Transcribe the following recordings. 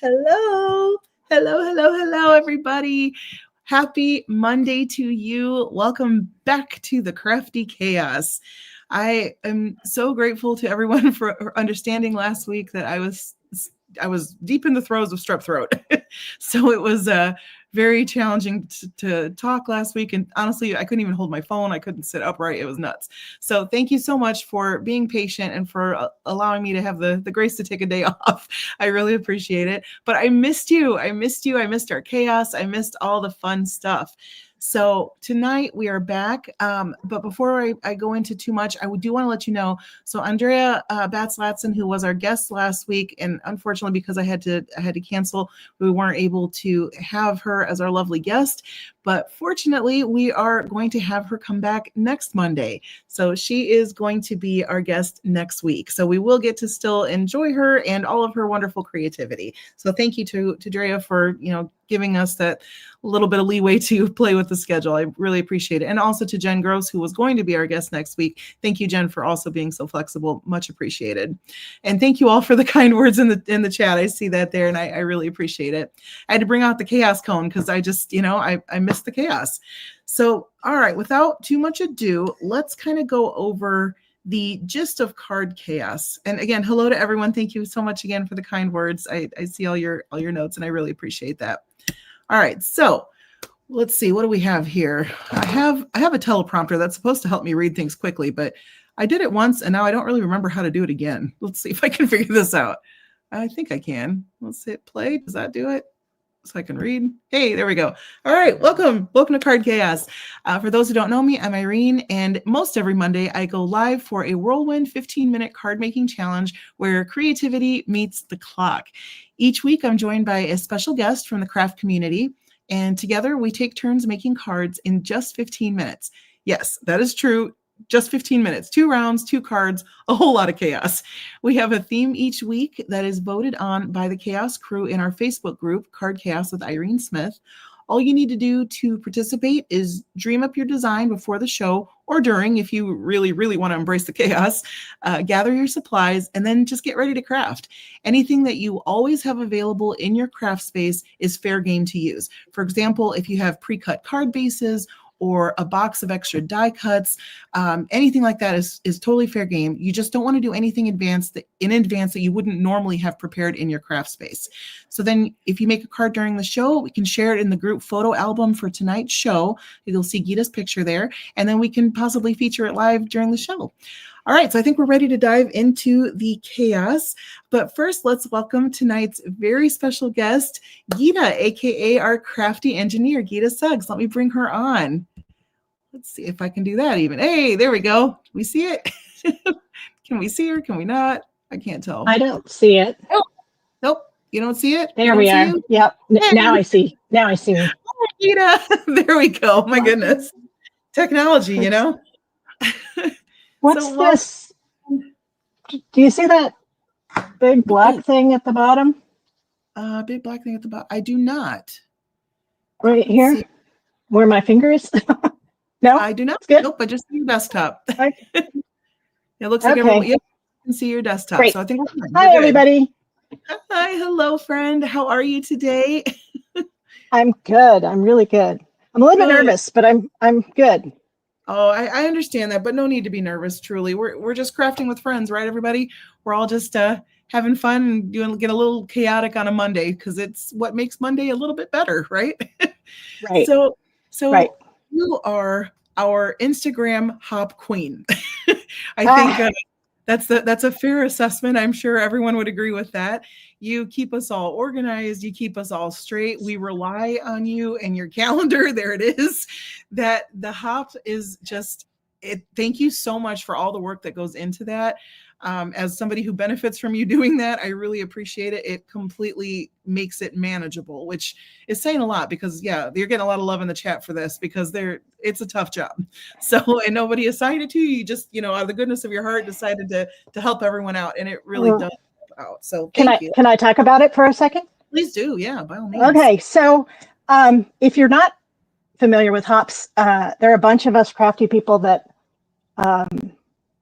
Hello. Hello, everybody. Happy Monday to you. Welcome back to the Crafty Chaos. I am so grateful to everyone for understanding last week that I was deep in the throes of strep throat. So it was very challenging to talk last week. And honestly, I couldn't even hold my phone. I couldn't sit upright. It was nuts. So thank you so much for being patient and for allowing me to have the grace to take a day off. I really appreciate it. But I missed you. I missed our chaos. I missed all the fun stuff. So tonight we are back. But before I go into too much, I do want to let you know. So Andrea Batz-Latson, who was our guest last week, and unfortunately because I had to cancel, we weren't able to have her as our lovely guest. But fortunately, we are going to have her come back next Monday. So she is going to be our guest next week. So we will get to still enjoy her and all of her wonderful creativity. So thank you to Drea for, giving us that little bit of leeway to play with the schedule. I really appreciate it. And also to Jen Gross, who was going to be our guest next week. Thank you, Jen, for also being so flexible. Much appreciated. And thank you all for the kind words in the chat. I see that there, and I really appreciate it. I had to bring out the chaos cone because I just, I missed the chaos. So, all right, without too much ado, let's kind of go over the gist of card chaos. And again, hello to everyone. Thank you so much again for the kind words. I see all your notes, and I really appreciate that. All right, so let's see, what do we have here? I have a teleprompter that's supposed to help me read things quickly, but I did it once and now I don't really remember how to do it again. Let's see if I can figure this out. I think I can. Let's hit play. Does that do it? So I can read. Hey, there we go. All right, welcome to Card Chaos. For those who don't know me, I'm Irene, and most every Monday I go live for a whirlwind 15-minute card making challenge where creativity meets the clock. Each week I'm joined by a special guest from the craft community, and together we take turns making cards in just 15 minutes. Yes, that is true. Just 15 minutes, 2 rounds, 2 cards, a whole lot of chaos. We have a theme each week that is voted on by the Chaos crew in our Facebook group, Card Chaos with Irene Smith. All you need to do to participate is dream up your design before the show or during, if you really, really want to embrace the chaos, gather your supplies, and then just get ready to craft. Anything that you always have available in your craft space is fair game to use. For example, if you have pre-cut card bases or a box of extra die cuts, anything like that is totally fair game. You just don't want to do anything in advance that you wouldn't normally have prepared in your craft space. So then if you make a card during the show, we can share it in the group photo album for tonight's show. You'll see Geeta's picture there, and then we can possibly feature it live during the show. All right, so I think we're ready to dive into the chaos. But first, let's welcome tonight's very special guest, Geeta, aka our crafty engineer, Geeta Suggs. Let me bring her on. Let's see if I can do that even. Hey, there we go. Can we see it? Can we see her? Can we not? I can't tell. I don't see it. Oh, nope. You don't see it? There we are. Yep. Hey. Now I see. Now I see. Hi, Geeta. There we go. My goodness. Technology, What's this? Do you see that big black thing at the bottom? Big black thing at the bottom. I do not. Right here, where my finger is. No, I do not. Good. Nope, I just see your desktop. Okay. It looks like everyone can see your desktop. Great. So I think we're fine. Hi, everybody. Hi, hello, friend. How are you today? I'm good. I'm really good. I'm a little bit nervous, but I'm good. Oh, I understand that, but no need to be nervous. Truly, we're just crafting with friends, right, everybody? We're all just having fun and get a little chaotic on a Monday because it's what makes Monday a little bit better, right? Right. So right. You are our Instagram hop queen. I think that's a fair assessment. I'm sure everyone would agree with that. You keep us all organized. You keep us all straight. We rely on you and your calendar. There it is. That the hop is just it. Thank you so much for all the work that goes into that. As somebody who benefits from you doing that, I really appreciate it. It completely makes it manageable, which is saying a lot because you're getting a lot of love in the chat for this because it's a tough job. So, and nobody assigned it to you. You just, out of the goodness of your heart, decided to help everyone out. And it really does help out. So thank you. Can I talk about it for a second? Please do. Yeah, by all means. Okay. So if you're not familiar with hops, there are a bunch of us crafty people that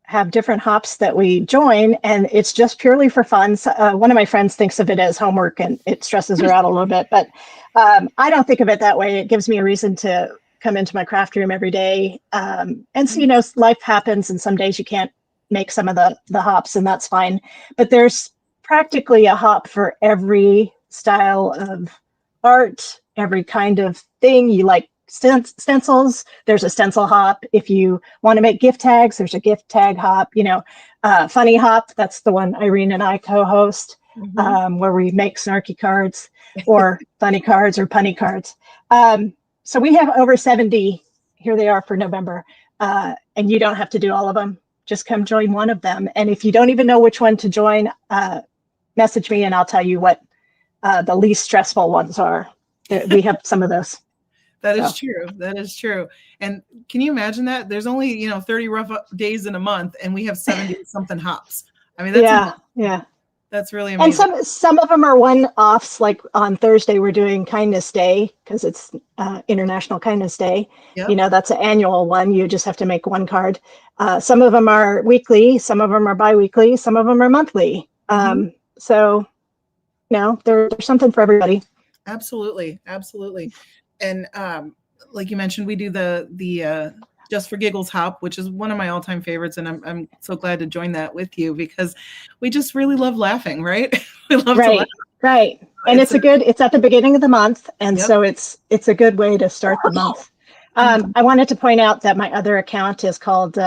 have different hops that we join, and it's just purely for fun. So, one of my friends thinks of it as homework, and it stresses her out a little bit, but I don't think of it that way. It gives me a reason to come into my craft room every day. And so, life happens, and some days you can't make some of the hops, and that's fine. But there's practically a hop for every style of art, every kind of thing you like. Stencils, there's a stencil hop. If you want to make gift tags, there's a gift tag hop. Funny hop, that's the one Irene and I co-host, where we make snarky cards or funny cards or punny cards. So we have over 70. Here they are for November, and you don't have to do all of them. Just come join one of them. And if you don't even know which one to join, message me and I'll tell you what the least stressful ones are. We have some of those. That is true. That is true. And can you imagine that? There's only, 30 rough days in a month, and we have 70 something hops. I mean, that's that's really amazing. And some of them are one-offs. Like on Thursday, we're doing Kindness Day because it's International Kindness Day. Yep. That's an annual one. You just have to make one card. Some of them are weekly. Some of them are bi-weekly. Some of them are monthly. So, there's something for everybody. Absolutely. Absolutely. And like you mentioned, we do the Just for Giggles hop, which is one of my all-time favorites, and I'm so glad to join that with you because we just really love laughing, right? We love to laugh. Right. And it's at the beginning of the month, and so it's a good way to start the month. I wanted to point out that my other account is called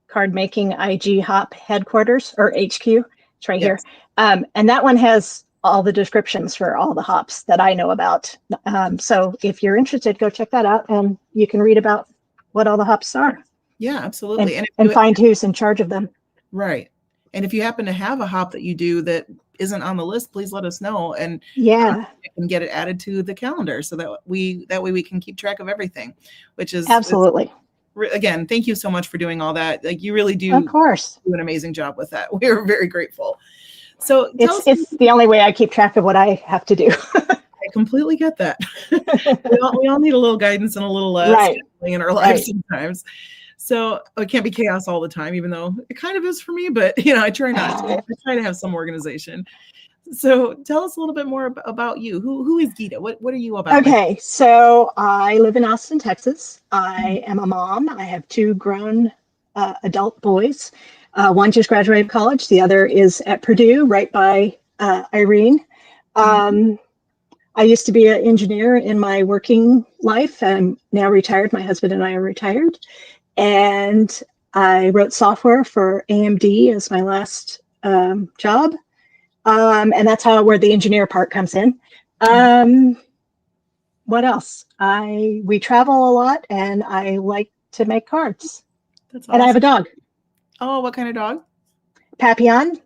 Card Making IG Hop Headquarters, or HQ. It's right here. And that one has all the descriptions for all the hops that I know about. So if you're interested, go check that out, and you can read about what all the hops are. Yeah, absolutely. And find who's in charge of them. Right. And if you happen to have a hop that you do that isn't on the list, please let us know, and I can get it added to the calendar so that way we can keep track of everything, which is absolutely. Again, thank you so much for doing all that. Like, you really do, of course, do an amazing job with that. We're very grateful. So it's the only way I keep track of what I have to do. I completely get that. we all need a little guidance and a little scheduling in our lives sometimes. So it can't be chaos all the time, even though it kind of is for me, but I try not to. I try to have some organization. So tell us a little bit more about you. Who is Geeta? What are you about? Okay, so I live in Austin, Texas. I am a mom. I have 2 grown adult boys. One just graduated college. The other is at Purdue, right by Irene. I used to be an engineer in my working life. I'm now retired. My husband and I are retired. And I wrote software for AMD as my last job. And that's where the engineer part comes in. What else? We travel a lot, and I like to make cards. That's awesome. And I have a dog. Oh, what kind of dog? Papillon.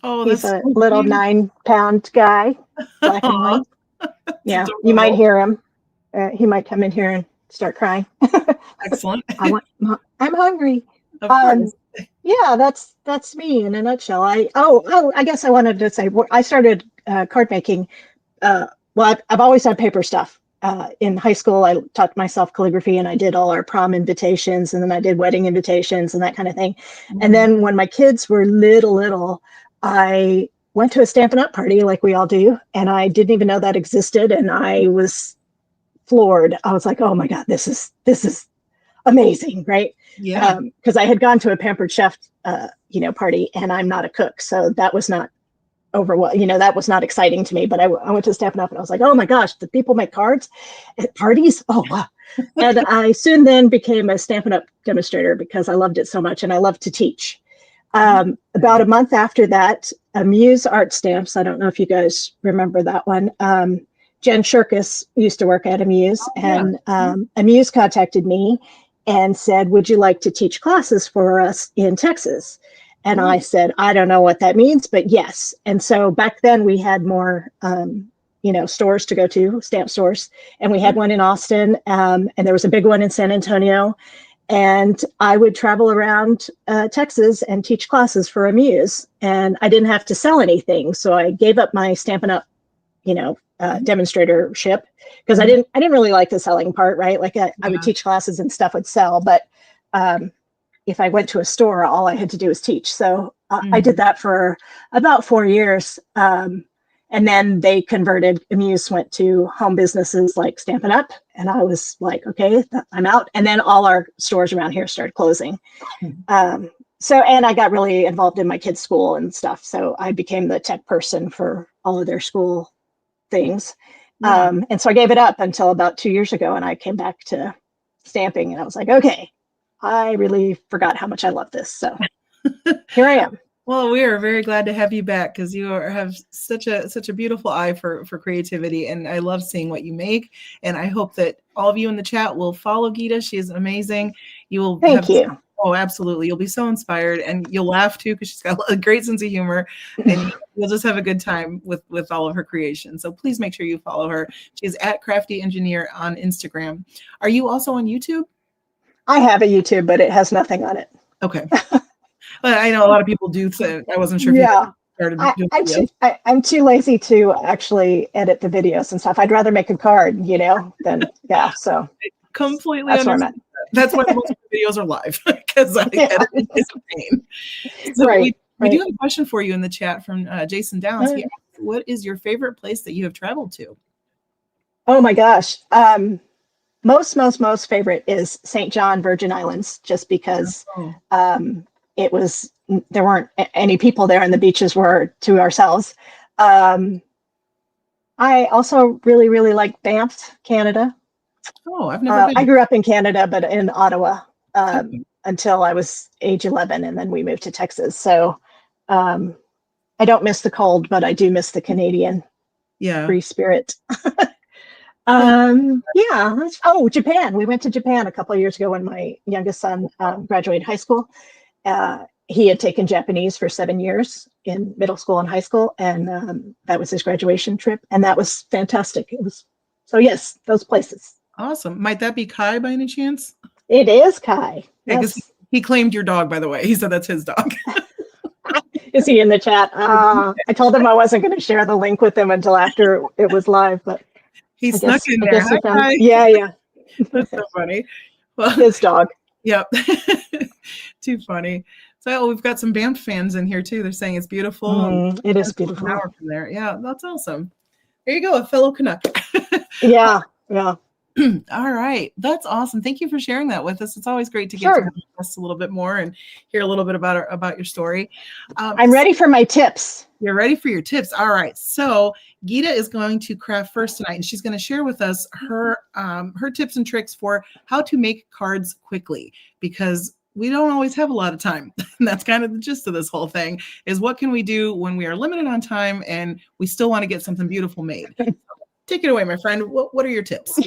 Oh, he's a little 9-pound guy, black and white. Yeah, you might hear him. He might come in here and start crying. Excellent. I'm hungry. Of course. Yeah, that's me in a nutshell. I guess I wanted to say I started card making. Well, I've always done paper stuff. In high school, I taught myself calligraphy, and I did all our prom invitations, and then I did wedding invitations and that kind of thing. And then when my kids were little, I went to a Stampin' Up! Party like we all do, and I didn't even know that existed, and I was floored. I was like, oh my God, this is amazing, right? Yeah. Because I had gone to a Pampered Chef, party, and I'm not a cook, so that was not that was not exciting to me. But I went to Stampin' Up! And I was like, oh my gosh, the people make cards at parties? Oh wow! And I soon then became a Stampin' Up! Demonstrator because I loved it so much, and I loved to teach. About a month after that, Muse Art Stamps. I don't know if you guys remember that one. Jen Shirkus used to work at Amuse, and Amuse contacted me and said, would you like to teach classes for us in Texas? And I said, I don't know what that means, but yes. And so back then we had more, stores to go to, stamp stores. And we had one in Austin, and there was a big one in San Antonio. And I would travel around Texas and teach classes for Amuse. And I didn't have to sell anything. So I gave up my Stampin' Up, demonstratorship, because I didn't really like the selling part, right? Like I would teach classes and stuff would sell, but if I went to a store, all I had to do was teach. So I did that for about 4 years. And then they converted, Amuse went to home businesses like Stampin' Up. And I was like, okay, I'm out. And then all our stores around here started closing. And I got really involved in my kids' school and stuff. So I became the tech person for all of their school things. And so I gave it up until about 2 years ago. And I came back to stamping and I was like, okay, I really forgot how much I love this. So here I am. Well, we are very glad to have you back because you have such a beautiful eye for creativity, and I love seeing what you make. And I hope that all of you in the chat will follow Geeta. She is amazing. You will. Thank you. Oh, absolutely. You'll be so inspired, and you'll laugh too because she's got a great sense of humor, and you'll just have a good time with all of her creations. So please make sure you follow her. She's at Crafty Engineer on Instagram. Are you also on YouTube? I have a YouTube, but it has nothing on it. Okay. But I know a lot of people do, so I wasn't sure if you started doing videos. I'm too lazy to actually edit the videos and stuff. I'd rather make a card, than so I completely that's understand. That's why most of the videos are live, because editing is a pain. So we do have a question for you in the chat from Jason Downs. He asked, what is your favorite place that you have traveled to? Oh my gosh. Most favorite is St. John, Virgin Islands, just because there weren't any people there and the beaches were to ourselves. I also really, really like Banff, Canada. Oh, I've never been. I grew up in Canada, but in Ottawa until I was age 11, and then we moved to Texas. So I don't miss the cold, but I do miss the Canadian free spirit. Japan. We went to Japan a couple of years ago when my youngest son graduated high school. He had taken Japanese for 7 years in middle school and high school, and that was his graduation trip, and that was fantastic. Yes, those places. Awesome. Might that be Kai by any chance? It is Kai. Yeah, because he claimed your dog, by the way. He said that's his dog. Is he in the chat? I told him I wasn't going to share the link with him until after it was live, but he snuck in there. Yeah. That's so funny. Well, his dog. Yep. Too funny. So we've got some Banff fans in here too. They're saying it's beautiful. It is beautiful. An hour from there. Yeah, that's awesome. There you go, a fellow Canuck. Yeah. All right. That's awesome. Thank you for sharing that with us. It's always great to get to know us a little bit more and hear a little bit about your story. I'm ready for my tips. You're ready for your tips. All right. So Geeta is going to craft first tonight, and she's going to share with us her tips and tricks for how to make cards quickly, because we don't always have a lot of time. And that's kind of the gist of this whole thing, is what can we do when we are limited on time and we still want to get something beautiful made. Take it away, my friend. What are your tips?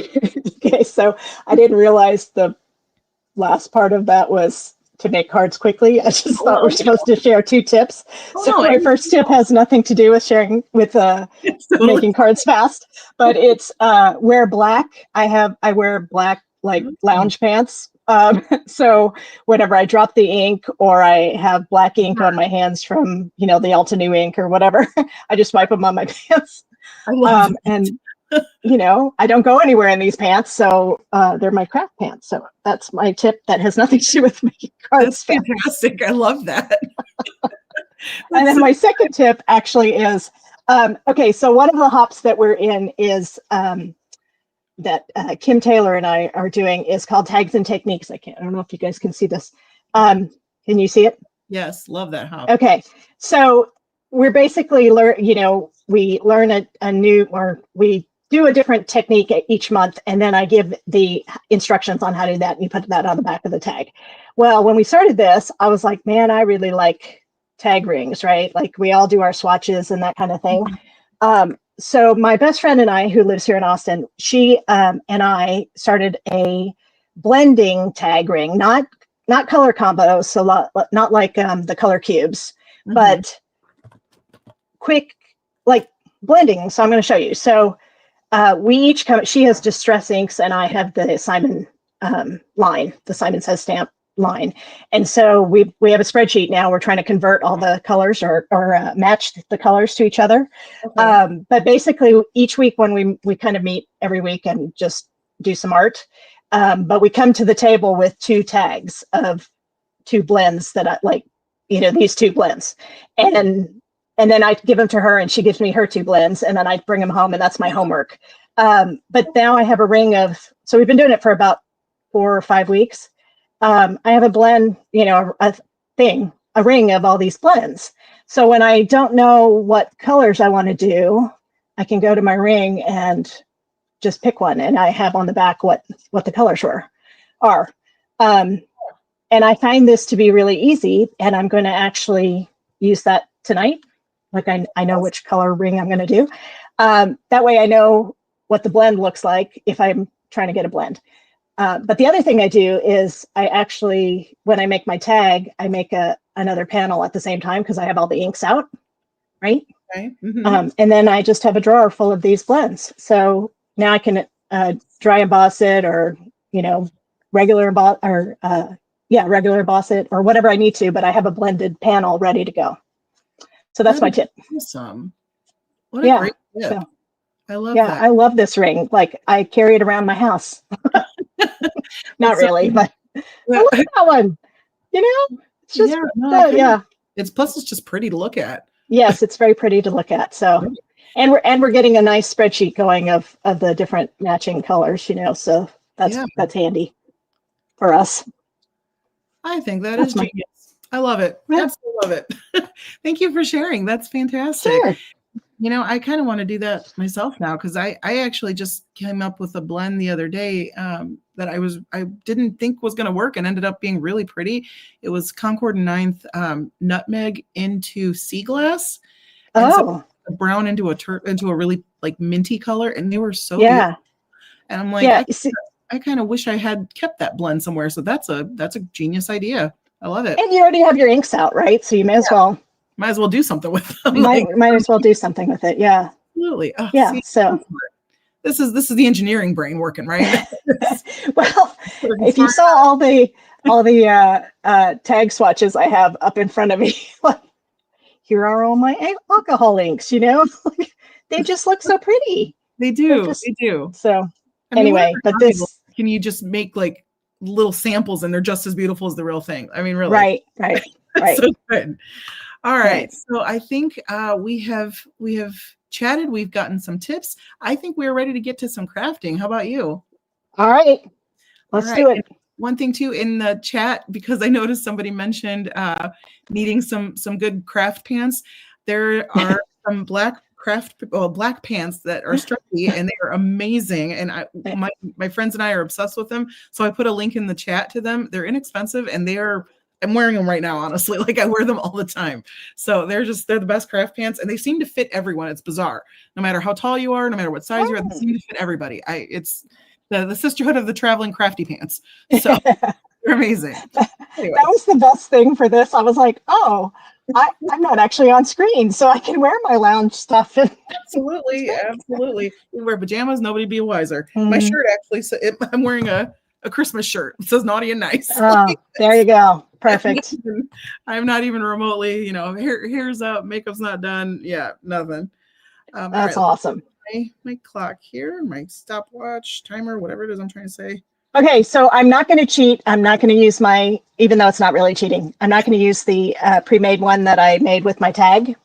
Okay, so I didn't realize the last part of that was to make cards quickly. I just thought we're supposed to share 2 tips. My first tip has nothing to do with sharing with making cards fast, but it's wear black. I wear black lounge pants. So whenever I drop the ink or I have black ink on my hands from the Alta New ink or whatever, I just wipe them on my pants. I love and I don't go anywhere in these pants, so they're my craft pants. So that's my tip that has nothing to do with making cards. That's fantastic. I love that. And then my second tip actually is, so one of the hops that we're in is that Kim Taylor and I are doing is called Tags and Techniques. I don't know if you guys can see this. Can you see it? Yes, love that hop. Okay, so we're basically we learn a new, or we do a different technique each month, and then I give the instructions on how to do that, and you put that on the back of the tag. Well, when we started this, I was like, man, I really like tag rings, right? Like we all do our swatches and that kind of thing. So my best friend and I, who lives here in Austin, she and I started a blending tag ring, not color combos, so not like the color cubes, but quick, like blending. So I'm going to show you. So we each come, she has Distress Inks and I have the Simon line, the Simon Says stamp line. And so we have a spreadsheet now. We're trying to convert all the colors or match the colors to each other. Okay. But basically each week when we kind of meet every week and just do some art, but we come to the table with 2 tags of two blends that I like, these two blends. And then I give them to her and she gives me her two blends and then I bring them home and that's my homework. But now I have a ring so we've been doing it for about 4 or 5 weeks. I have a blend, a ring of all these blends. So when I don't know what colors I want to do, I can go to my ring and just pick one. And I have on the back what the colors are. And I find this to be really easy. And I'm going to actually use that tonight. Like I know which color ring I'm going to do. That way I know what the blend looks like if I'm trying to get a blend. But the other thing I do is I actually, when I make my tag, I make another panel at the same time because I have all the inks out, right? Okay. Mm-hmm. And then I just have a drawer full of these blends. So now I can dry emboss it or, regular emboss it or whatever I need to, but I have a blended panel ready to go. So that's my tip. Awesome. What a great tip. So, I love that. I love this ring. Like I carry it around my house. Not really, but I love that one. It's just, It's just pretty to look at. Yes, it's very pretty to look at. So, and we're getting a nice spreadsheet going of the different matching colors, so that's handy for us. I think that's genius. I love it. Absolutely love it. Thank you for sharing. That's fantastic. Sure. I kind of want to do that myself now because I actually just came up with a blend the other day that I didn't think was going to work and ended up being really pretty. It was Concord and Ninth nutmeg into sea glass. And so brown into a really like minty color, and they were so beautiful. And I'm like, I kind of wish I had kept that blend somewhere. So that's a genius idea. I love it. And you already have your inks out, right? So you may as well do something with them. Might as well do something with it. Yeah. Absolutely. Oh, yeah. So this is the engineering brain working, right? Well, if you saw all the tag swatches I have up in front of me, like here are all my alcohol inks, they just look so pretty. They do. They do. So anyway, but can you just make like little samples and they're just as beautiful as the real thing? I mean, really. Right. So good. All right. So I think we have chatted. We've gotten some tips. I think we're ready to get to some crafting. How about you? All right. Let's do it. And one thing too in the chat, because I noticed somebody mentioned needing some good craft pants. There are some black pants that are stretchy and they are amazing. And my friends and I are obsessed with them. So I put a link in the chat to them. They're inexpensive and I'm wearing them right now, honestly. Like I wear them all the time. So they're the best craft pants and they seem to fit everyone. It's bizarre. No matter how tall you are, no matter what size you are, they seem to fit everybody. It's the sisterhood of the traveling crafty pants. So they're amazing. Anyway. That was the best thing for this. I was like, I'm not actually on screen, so I can wear my lounge stuff. Absolutely. You wear pajamas, nobody be wiser. My shirt actually, I'm wearing a Christmas shirt. It says naughty and nice. Oh, there you go. Perfect. I'm not even remotely, hair's up, makeup's not done. Yeah, nothing. That's awesome. My clock here, my stopwatch, timer, whatever it is I'm trying to say. Okay, so I'm not going to cheat. I'm not going to use even though it's not really cheating, I'm not going to use the pre-made one that I made with my tag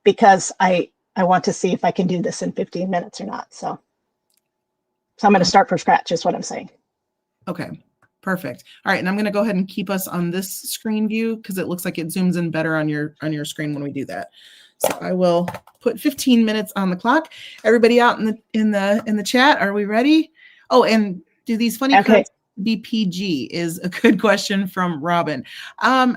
because I want to see if I can do this in 15 minutes or not. So I'm going to start from scratch is what I'm saying. Okay, perfect. All right, and I'm going to go ahead and keep us on this screen view because it looks like it zooms in better on your screen when we do that. So I will put 15 minutes on the clock. Everybody out in the chat, are we ready? Oh, and do these funny cards be PG is a good question from Robin. I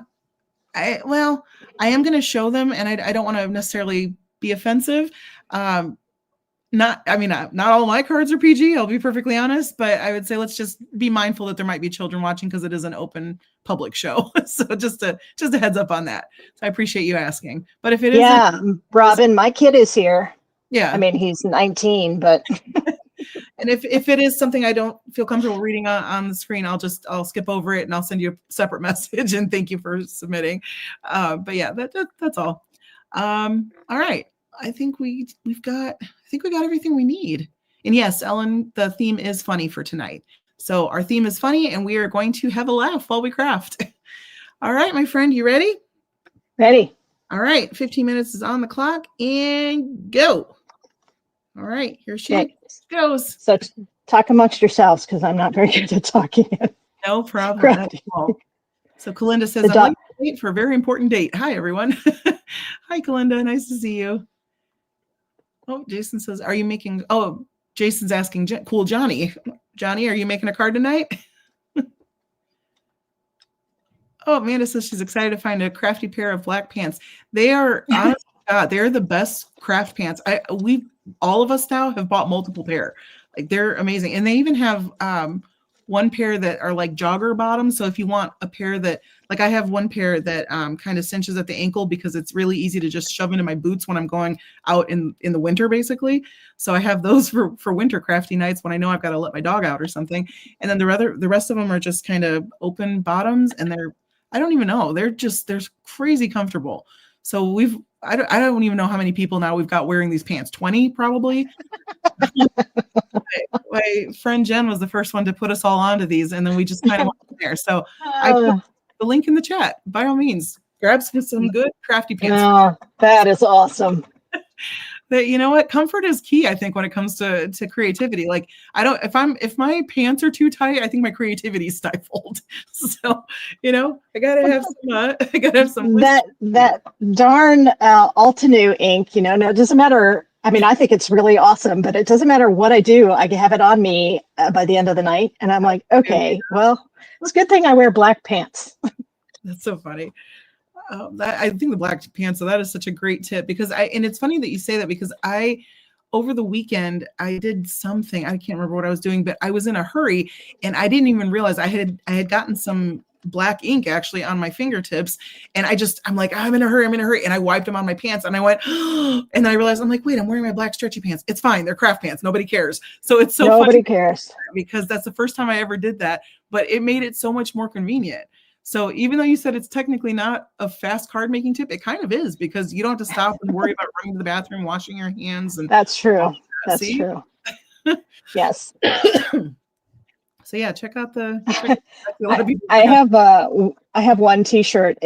am going to show them, and I don't want to necessarily be offensive. Not all my cards are PG. I'll be perfectly honest, but I would say let's just be mindful that there might be children watching because it is an open public show. So just a heads up on that. So I appreciate you asking. But if it is, Robin, my kid is here. Yeah, I mean he's 19, but. And if it is something I don't feel comfortable reading on the screen, I'll skip over it and I'll send you a separate message and thank you for submitting. But yeah, that's all. All right. I think we got everything we need. And yes, Ellen, the theme is funny for tonight. So our theme is funny, and we are going to have a laugh while we craft. All right, my friend, you ready? Ready. All right, 15 minutes is on the clock, and go. All right, here she goes. So talk amongst yourselves, because I'm not very good at talking. No problem. So Kalinda says, I'm late for a very important date. Hi, everyone. Hi, Kalinda. Nice to see you. Oh, Jason says, are you making, oh, Jason's asking, cool, Johnny. Johnny, are you making a card tonight? Oh, Amanda says she's excited to find a crafty pair of black pants. They are, honestly, God, they're the best craft pants. All of us now have bought multiple pair. Like, they're amazing. And they even have one pair that are like jogger bottoms. So if you want a pair that, like, I have one pair that kind of cinches at the ankle because it's really easy to just shove into my boots when I'm going out in the winter, basically. So I have those for winter crafty nights when I know I've got to let my dog out or something. And then the rest of them are just kind of open bottoms, and I don't even know. They're crazy comfortable. So I don't even know how many people now we've got wearing these pants. 20 probably. My friend Jen was the first one to put us all onto these, and then we just kind of went from there. So I put the link in the chat. By all means, grab some good crafty pants. Oh, that is awesome. That, you know what, comfort is key, I think, when it comes to creativity. Like, if my pants are too tight, I think my creativity is stifled. So, you know, I gotta have some that darn Altenew ink, you know. No, it doesn't matter. I mean, I think it's really awesome, but it doesn't matter what I do. I have it on me by the end of the night, and I'm like, okay, well, it's a good thing I wear black pants. That's so funny. I think the black pants, so that is such a great tip, because and it's funny that you say that, because over the weekend, I did something, I can't remember what I was doing, but I was in a hurry and I didn't even realize I had gotten some black ink actually on my fingertips. And I'm like, I'm in a hurry. And I wiped them on my pants, and I went, and I realized, I'm like, wait, I'm wearing my black stretchy pants. It's fine. They're craft pants. Nobody cares. So it's so nobody cares, because that's the first time I ever did that, but it made it so much more convenient. So even though you said it's technically not a fast card making tip, it kind of is, because you don't have to stop and worry about running to the bathroom, washing your hands. And that's true. That's true. Yes. So yeah, check out I have one T-shirt.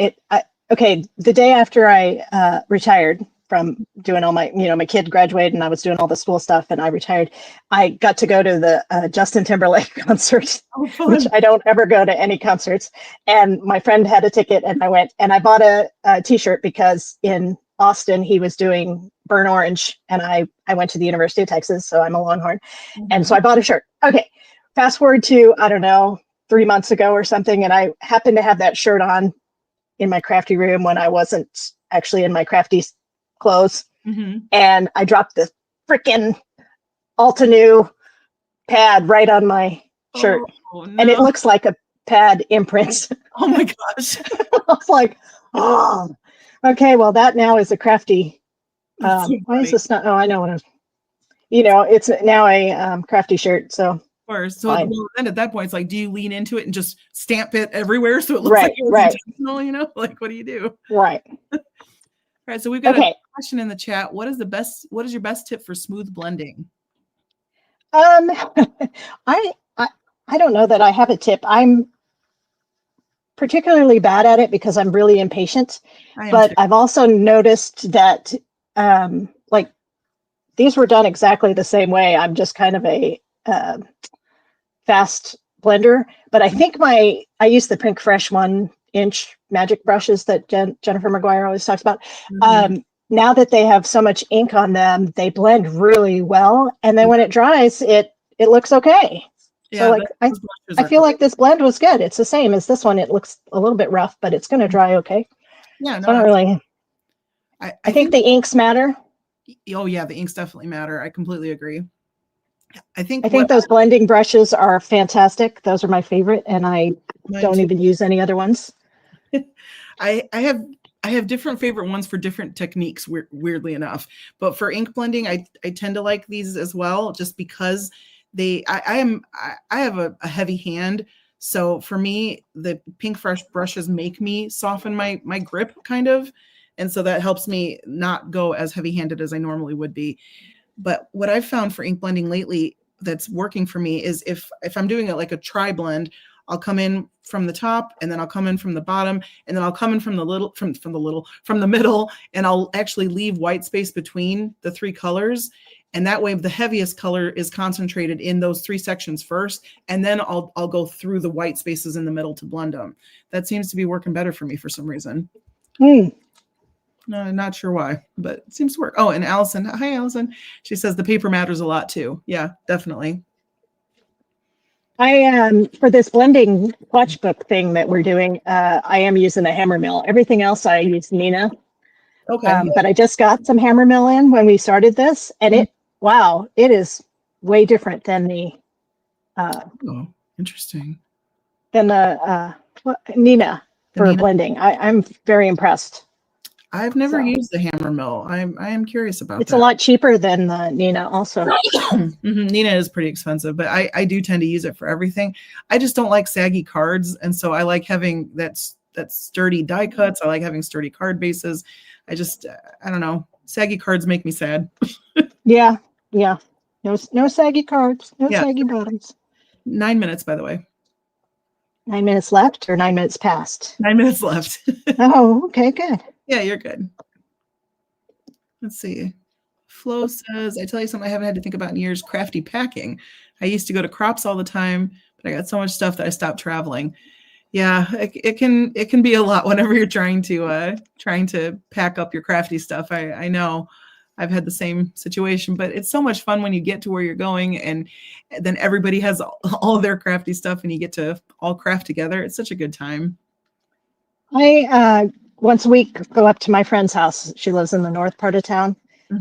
Okay, the day after I retired from doing all my, my kid graduated and I was doing all the school stuff and I retired, I got to go to the Justin Timberlake concert, which I don't ever go to any concerts. And my friend had a ticket and I went, and I bought a T-shirt because in Austin he was doing Burn Orange, and I went to the University of Texas, so I'm a Longhorn. Mm-hmm. And so I bought a shirt. Okay, fast forward to, I don't know, 3 months ago or something, and I happened to have that shirt on in my crafty room when I wasn't actually in my crafty clothes. Mm-hmm. And I dropped the freaking Altenew pad right on my shirt. Oh, no. And it looks like a pad imprint. Oh my gosh. I was like, oh, okay, well, that now is a crafty. Why is this not? Oh, I know what it is. It's now a crafty shirt. So then at that point, it's like, do you lean into it and just stamp it everywhere so it looks like it was intentional? Like, what do you do? Right. All right. So we've got a question in the chat. What is your best tip for smooth blending? I don't know that I have a tip. I'm particularly bad at it because I'm really impatient. But I've also noticed that like these were done exactly the same way. I'm just kind of a fast blender, but I think I use the Pink Fresh 1-inch magic brushes that Jennifer McGuire always talks about. Mm-hmm. Now that they have so much ink on them, they blend really well, and then when it dries, it looks okay. Yeah, so I feel like this blend was good. It's the same as this one. It looks a little bit rough, but it's going to dry okay. Yeah, no, so I don't really. I think the inks matter. Oh yeah, the inks definitely matter. I completely agree. I think those blending brushes are fantastic. Those are my favorite, and I don't even use any other ones. I have different favorite ones for different techniques, weirdly enough. But for ink blending, I tend to like these as well, just because I have a heavy hand. So for me, the Pink Fresh brushes make me soften my grip kind of. And so that helps me not go as heavy-handed as I normally would be. But what I've found for ink blending lately, that's working for me is if I'm doing it like a tri blend, I'll come in from the top, and then I'll come in from the bottom, and then I'll come in from the middle, and I'll actually leave white space between the 3 colors. And that way the heaviest color is concentrated in those 3 sections first, and then I'll go through the white spaces in the middle to blend them. That seems to be working better for me for some reason. No, I'm not sure why, but it seems to work. Oh, and Allison, hi Allison. She says the paper matters a lot too. Yeah, definitely. For this blending watchbook thing that we're doing, I am using a hammer mill. Everything else I use Nina. Okay. But I just got some hammer mill in when we started this, and wow, it is way different than the interesting. Than the Nina for Nina blending. I'm very impressed. I've never used the hammer mill. I am curious about it's that. It's a lot cheaper than the Nina also. Nina is pretty expensive, but I do tend to use it for everything. I just don't like saggy cards, and so I like having that sturdy die cuts. I like having sturdy card bases. I don't know. Saggy cards make me sad. Yeah. No saggy cards. No saggy bottoms. 9 minutes, by the way. 9 minutes left or 9 minutes past? 9 minutes left. Oh, okay, good. Yeah, you're good. Let's see. Flo says, I tell you something I haven't had to think about in years, crafty packing. I used to go to crops all the time, but I got so much stuff that I stopped traveling. Yeah, it can be a lot whenever you're trying to pack up your crafty stuff. I know I've had the same situation, but it's so much fun when you get to where you're going and then everybody has all of their crafty stuff and you get to all craft together. It's such a good time. I once a week go up to my friend's house. She lives in the north part of town.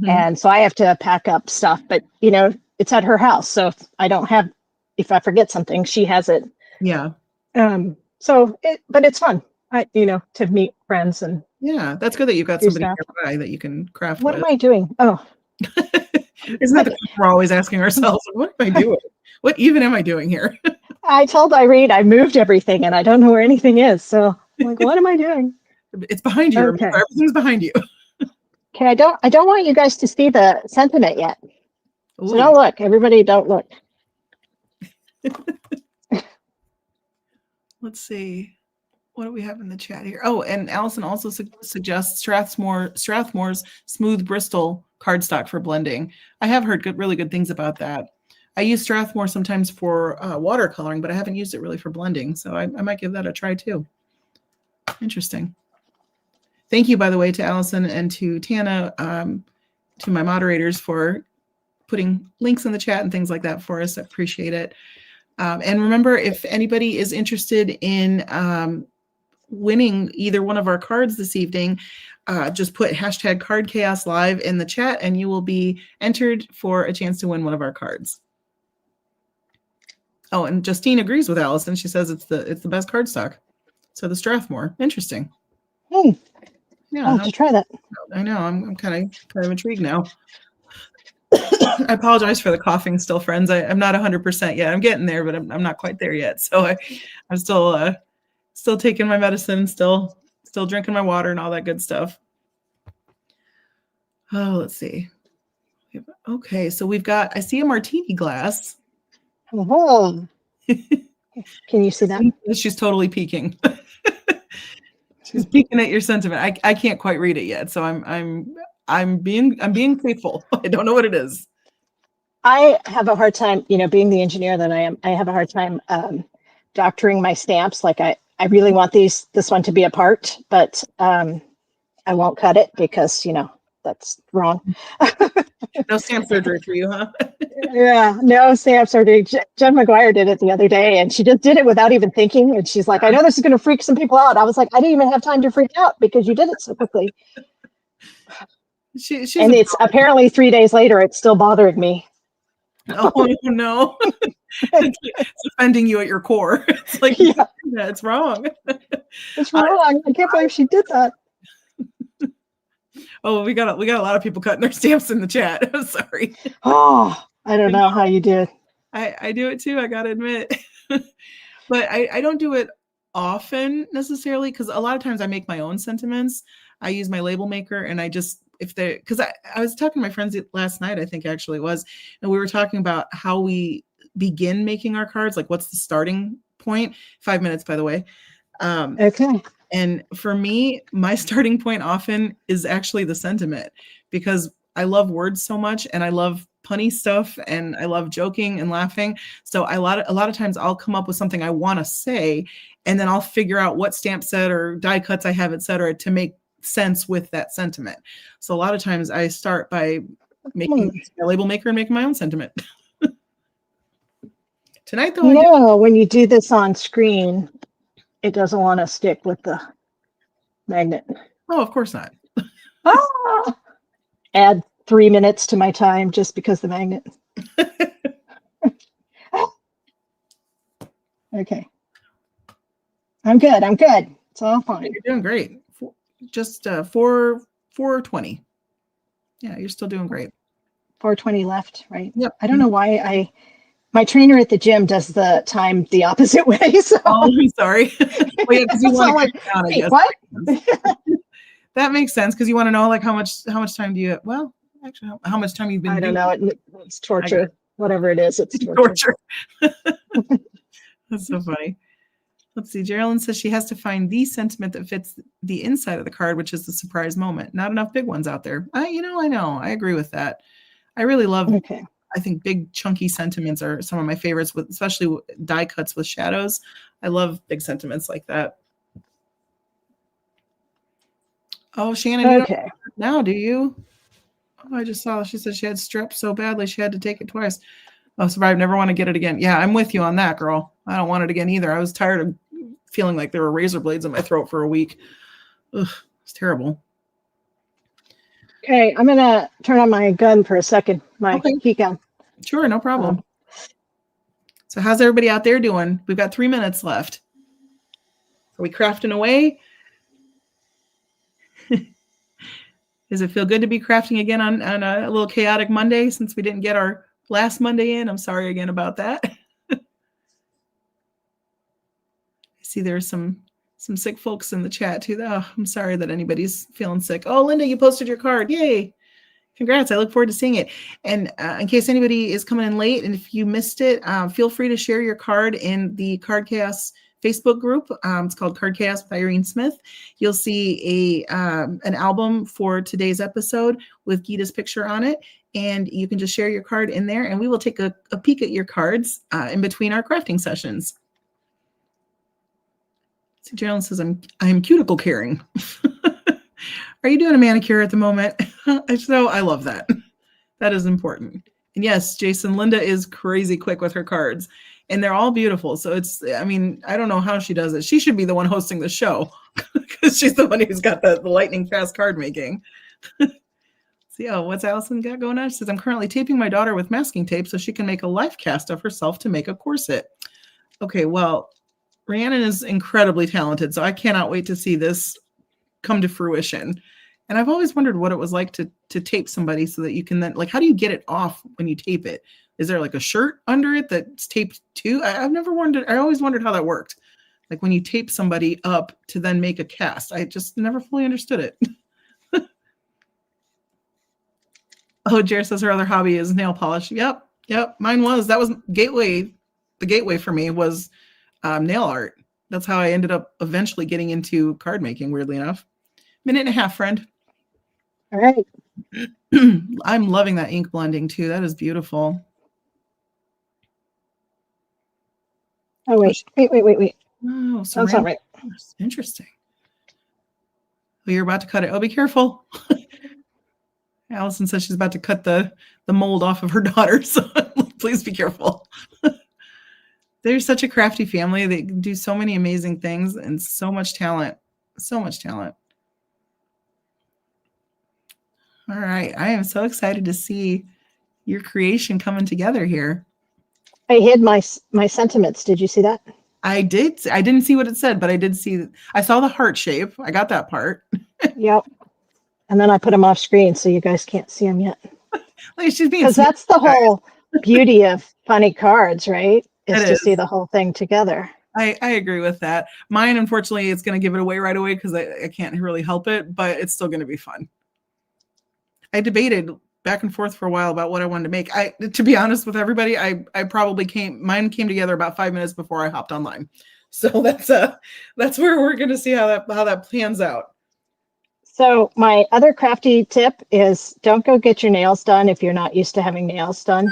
And so I have to pack up stuff, but it's at her house. So if I forget something, she has it. Yeah. But it's fun, to meet friends and. Yeah, that's good that you've got somebody nearby that you can craft with. What am I doing? Oh. Isn't that the question we're always asking ourselves? What am I doing? What even am I doing here? I told Irene I moved everything and I don't know where anything is. So I'm like, what am I doing? It's behind you. Okay. Remember, everything's behind you. Okay, I don't want you guys to see the sentiment yet. Ooh. So don't look. Everybody don't look. Let's see. What do we have in the chat here? Oh, and Allison also suggests Strathmore's Smooth Bristol cardstock for blending. I have heard really good things about that. I use Strathmore sometimes for watercoloring, but I haven't used it really for blending. So I might give that a try too. Interesting. Thank you, by the way, to Allison and to Tana, to my moderators for putting links in the chat and things like that for us. I appreciate it. And remember, if anybody is interested in winning either one of our cards this evening, just put hashtag #CardChaosLive in the chat and you will be entered for a chance to win one of our cards. Oh, and Justine agrees with Allison. She says it's the best cardstock. So the Strathmore. Interesting. Hey. Yeah, I'll have to try that. I know. I'm kind of intrigued now. I apologize for the coughing still, friends. I'm not 100% yet. I'm getting there, but I'm not quite there yet. So I'm still taking my medicine, still drinking my water and all that good stuff. Oh, let's see. Okay, so I see a martini glass. Oh. Can you see that? She's totally peeking. She's peeking at your sentiment. I can't quite read it yet, so I'm being faithful. I don't know what it is. I have a hard time, being the engineer that I am. I have a hard time doctoring my stamps. Like I really want this one to be a part, but I won't cut it because that's wrong. No stamp surgery for you, huh? Yeah, no stamp surgery. Jen McGuire did it the other day, and she just did it without even thinking. And she's like, "I know this is going to freak some people out." I was like, "I didn't even have time to freak out because you did it so quickly." And it's apparently 3 days later, it's still bothering me. Oh no! It's offending you at your core. It's like, yeah, it's wrong. It's wrong. I can't believe she did that. Oh, we got a lot of people cutting their stamps in the chat. I'm sorry. Oh, I don't know how you did. I do it too. I gotta admit, but I don't do it often necessarily because a lot of times I make my own sentiments. I use my label maker and I just if they, because I was talking to my friends last night, I think actually it was, and we were talking about how we begin making our cards, like what's the starting point. 5 minutes, by the way. Okay. And for me, my starting point often is actually the sentiment, because I love words so much and I love punny stuff and I love joking and laughing. So a lot of times I'll come up with something I want to say, and then I'll figure out what stamp set or die cuts I have, etc., to make sense with that sentiment. So a lot of times I start by making a label maker and making my own sentiment. Tonight, though, when you do this on screen, it doesn't want to stick with the magnet. Oh, of course not. Add 3 minutes to my time just because the magnet. Okay. I'm good. It's all fine. You're doing great. Just 4:20. Yeah, you're still doing great. 4:20 left, right? Yep. I don't know why my trainer at the gym does the time the opposite way. So. Oh, I'm sorry. Well, yeah, because you want to like, down, I guess. What? That makes sense, because you want to know like how much time do you? Well, actually, how much time you've been? I don't know. It's torture. Whatever it is, it's torture. That's so funny. Let's see. Geraldine says she has to find the sentiment that fits the inside of the card, which is the surprise moment. Not enough big ones out there. I know. I agree with that. I really love. Okay. I think big chunky sentiments are some of my favorites, with especially die cuts with shadows. I love big sentiments like that. Oh, Shannon, you don't now, do you? Oh, I just saw she said she had strep so badly she had to take it twice. Oh, survived. Never want to get it again. Yeah, I'm with you on that, girl. I don't want it again either. I was tired of feeling like there were razor blades in my throat for a week. Ugh, it's terrible. Okay, I'm gonna turn on my gun for a second. My heat gun. Sure, no problem. So how's everybody out there doing? We've got 3 minutes left. Are we crafting away? Does it feel good to be crafting again on a little chaotic Monday, since we didn't get our last Monday in? I'm sorry again about that. I see there's some sick folks in the chat too. Oh, I'm sorry that anybody's feeling sick. Oh, Linda, you posted your card. Yay. Congrats. I look forward to seeing it. And in case anybody is coming in late, and if you missed it, feel free to share your card in the Card Chaos Facebook group. It's called Card Chaos with Irene Smith. You'll see an album for today's episode with Geeta's picture on it. And you can just share your card in there, and we will take a peek at your cards in between our crafting sessions. So Geraldine says, I'm cuticle caring. Are you doing a manicure at the moment? So I love that. That is important. And yes, Jason, Linda is crazy quick with her cards, and they're all beautiful. So I don't know how she does it. She should be the one hosting the show, because she's the one who's got the lightning fast card making. See, what's Allison got going on? She says, I'm currently taping my daughter with masking tape so she can make a life cast of herself to make a corset. Okay, well, Rhiannon is incredibly talented, so I cannot wait to see this come to fruition. And I've always wondered what it was like to tape somebody so that you can then, like, how do you get it off when you tape it? Is there like a shirt under it that's taped too? I always wondered how that worked. Like when you tape somebody up to then make a cast. I just never fully understood it. Oh, Jared says her other hobby is nail polish. Yep. Mine was. That was gateway. The gateway for me was nail art. That's how I ended up eventually getting into card making, weirdly enough. Minute and a half, friend. All right. I'm loving that ink blending too. That is beautiful. Oh, wait. Oh, that's not right. Interesting. Oh, you're about to cut it. Oh, be careful. Allison says she's about to cut the mold off of her daughter. So please be careful. They're such a crafty family. They do so many amazing things and so much talent. So much talent. All right. I am so excited to see your creation coming together here. I hid my sentiments. Did you see that? I did. I didn't see what it said, but I did see. I saw the heart shape. I got that part. Yep. And then I put them off screen so you guys can't see them yet. Like she's being, because that's the whole beauty of funny cards, right? Is to see the whole thing together. I agree with that. Mine, unfortunately, it's going to give it away right away because I can't really help it, but it's still going to be fun. I debated back and forth for a while about what I wanted to make. To be honest with everybody, I probably mine came together about 5 minutes before I hopped online. So that's where we're going to see how that pans out. So my other crafty tip is don't go get your nails done if you're not used to having nails done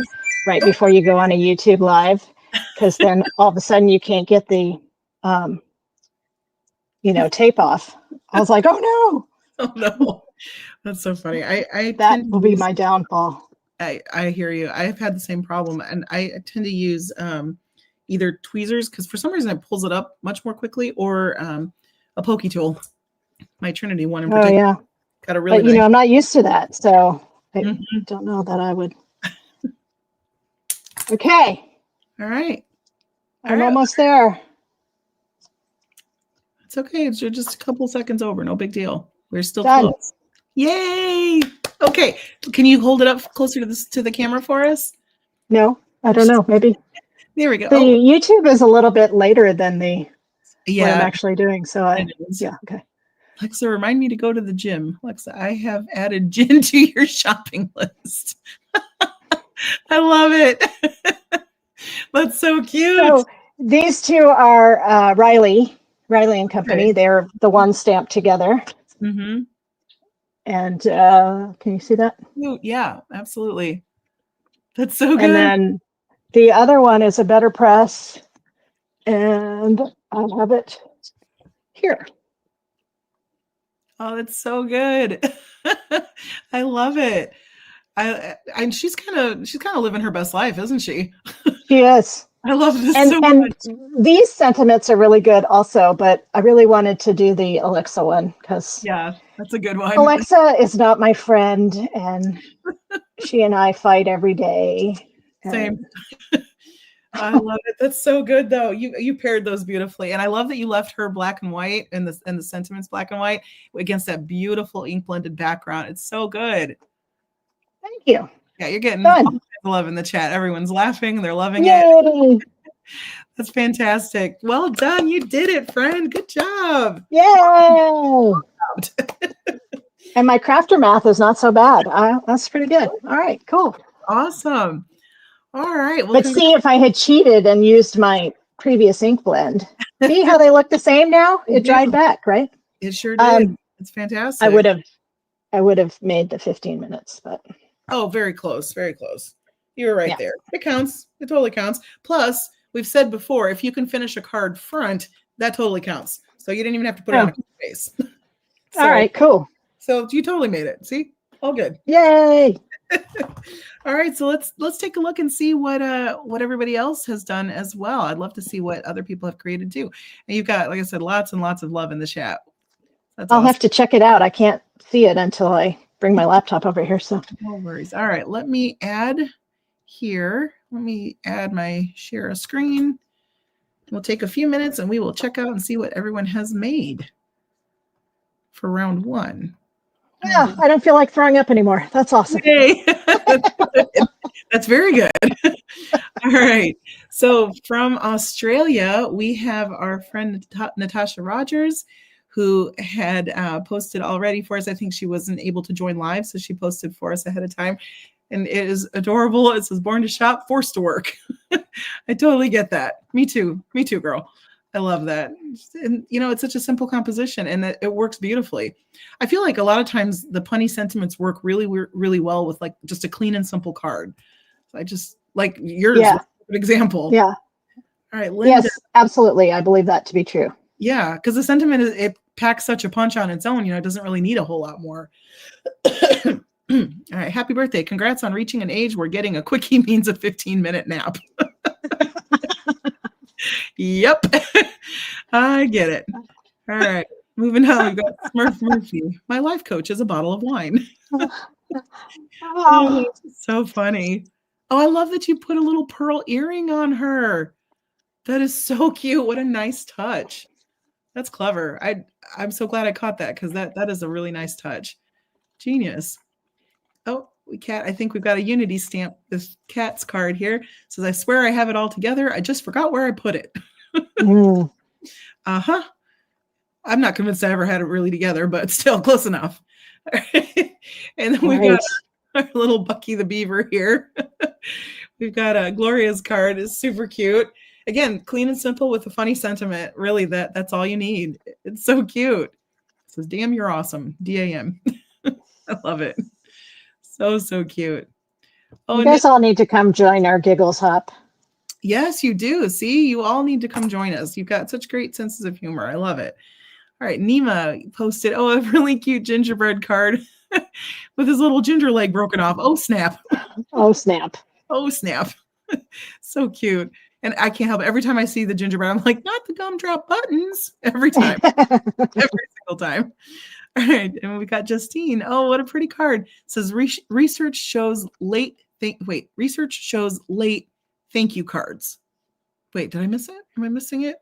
right before you go on a YouTube live, because then all of a sudden you can't get the, tape off. I was like, oh no. Oh no, that's so funny. That will be my downfall. I hear you. I've had the same problem, and I tend to use either tweezers, because for some reason it pulls it up much more quickly, or a pokey tool. My Trinity one in particular. Oh yeah. Got a really but nice. I'm not used to that, so I don't know that I would. Okay. All right. I'm almost there. It's okay. It's just a couple seconds over. No big deal. We're still Done. close. Yay! Okay. Can you hold it up closer to the camera for us? No, I don't know. Maybe. There we go. The YouTube is a little bit later than what I'm actually doing. So okay. Alexa, remind me to go to the gym. Alexa, I have added Jen to your shopping list. I love it. That's so cute. So these two are Riley and Company. Okay. They're the ones stamped together. Mm-hmm. And can you see that? Oh, yeah, absolutely. That's so good. And then the other one is a Better Press, and I have it here. Oh, that's so good. I love it. And she's kind of living her best life, isn't she? She is. I love this so much. These sentiments are really good also, but I really wanted to do the Alexa one because that's a good one. Alexa is not my friend, and she and I fight every day. Same. I love it. That's so good, though. You paired those beautifully, and I love that you left her black and white and the sentiments black and white against that beautiful ink blended background. It's so good. Thank you. Yeah, you're getting love in the chat. Everyone's laughing. They're loving it. That's fantastic. Well done. You did it, friend. Good job. Yay! And my crafter math is not so bad. That's pretty good. All right, cool. Awesome. All right. Well, but see, if I had cheated and used my previous ink blend, see how they look the same now? It dried back, right? It sure did. It's fantastic. I would have made the 15 minutes, but. Oh, very close. Very close. You were right there. It counts. It totally counts. Plus, we've said before, if you can finish a card front, that totally counts. So you didn't even have to put it on a face. All right, cool. So you totally made it. See? All good. Yay. All right, so let's take a look and see what everybody else has done as well. I'd love to see what other people have created too. And you've got, like I said, lots and lots of love in the chat. I'll have to check it out. I can't see it until I bring my laptop over here. So no worries. All right, let me add here. Let me add my share a screen. We'll take a few minutes and we will check out and see what everyone has made for round one. Yeah, I don't feel like throwing up anymore. That's awesome. Okay. That's very good. All right. So from Australia, we have our friend Natasha Rogers, who had posted already for us. I think she wasn't able to join live, so she posted for us ahead of time. And it is adorable. It says, born to shop, forced to work. I totally get that. Me too. Me too, girl. I love that. And, it's such a simple composition, and it works beautifully. I feel like a lot of times the punny sentiments work really, really well with like just a clean and simple card. So I just like yours, an example. Yeah. All right, Linda. Yes, absolutely. I believe that to be true. Yeah, because the sentiment it packs such a punch on its own. It doesn't really need a whole lot more. All right, happy birthday. Congrats on reaching an age where getting a quickie means a 15-minute nap. Yep. I get it. All right. Moving on. We've got Smurf Murphy. My life coach is a bottle of wine. Oh, so funny. Oh, I love that you put a little pearl earring on her. That is so cute. What a nice touch. That's clever. I'm so glad I caught that because that is a really nice touch. Genius. Oh, I think we've got a Unity stamp. This cat's card here says, I swear I have it all together. I just forgot where I put it. Uh-huh. I'm not convinced I ever had it really together, but still close enough. And then we've got our little Bucky the Beaver here. We've got a Gloria's card. It's super cute. Again, clean and simple with a funny sentiment. Really, that's all you need. It's so cute. It says, "Damn, you're awesome." DAM. I love it. So cute. Oh, you guys all need to come join our Giggles Hop. Yes, you do. See, you all need to come join us. You've got such great senses of humor. I love it. All right, Nima posted, a really cute gingerbread card with his little ginger leg broken off. Oh, snap. Oh, snap. Oh, snap. So cute. And I can't help it. Every time I see the gingerbread, I'm like, not the gumdrop buttons. Every time. Every single time. All right. And we got Justine. Oh, what a pretty card. It says research shows late thank you cards. Wait, did I miss it? Am I missing it?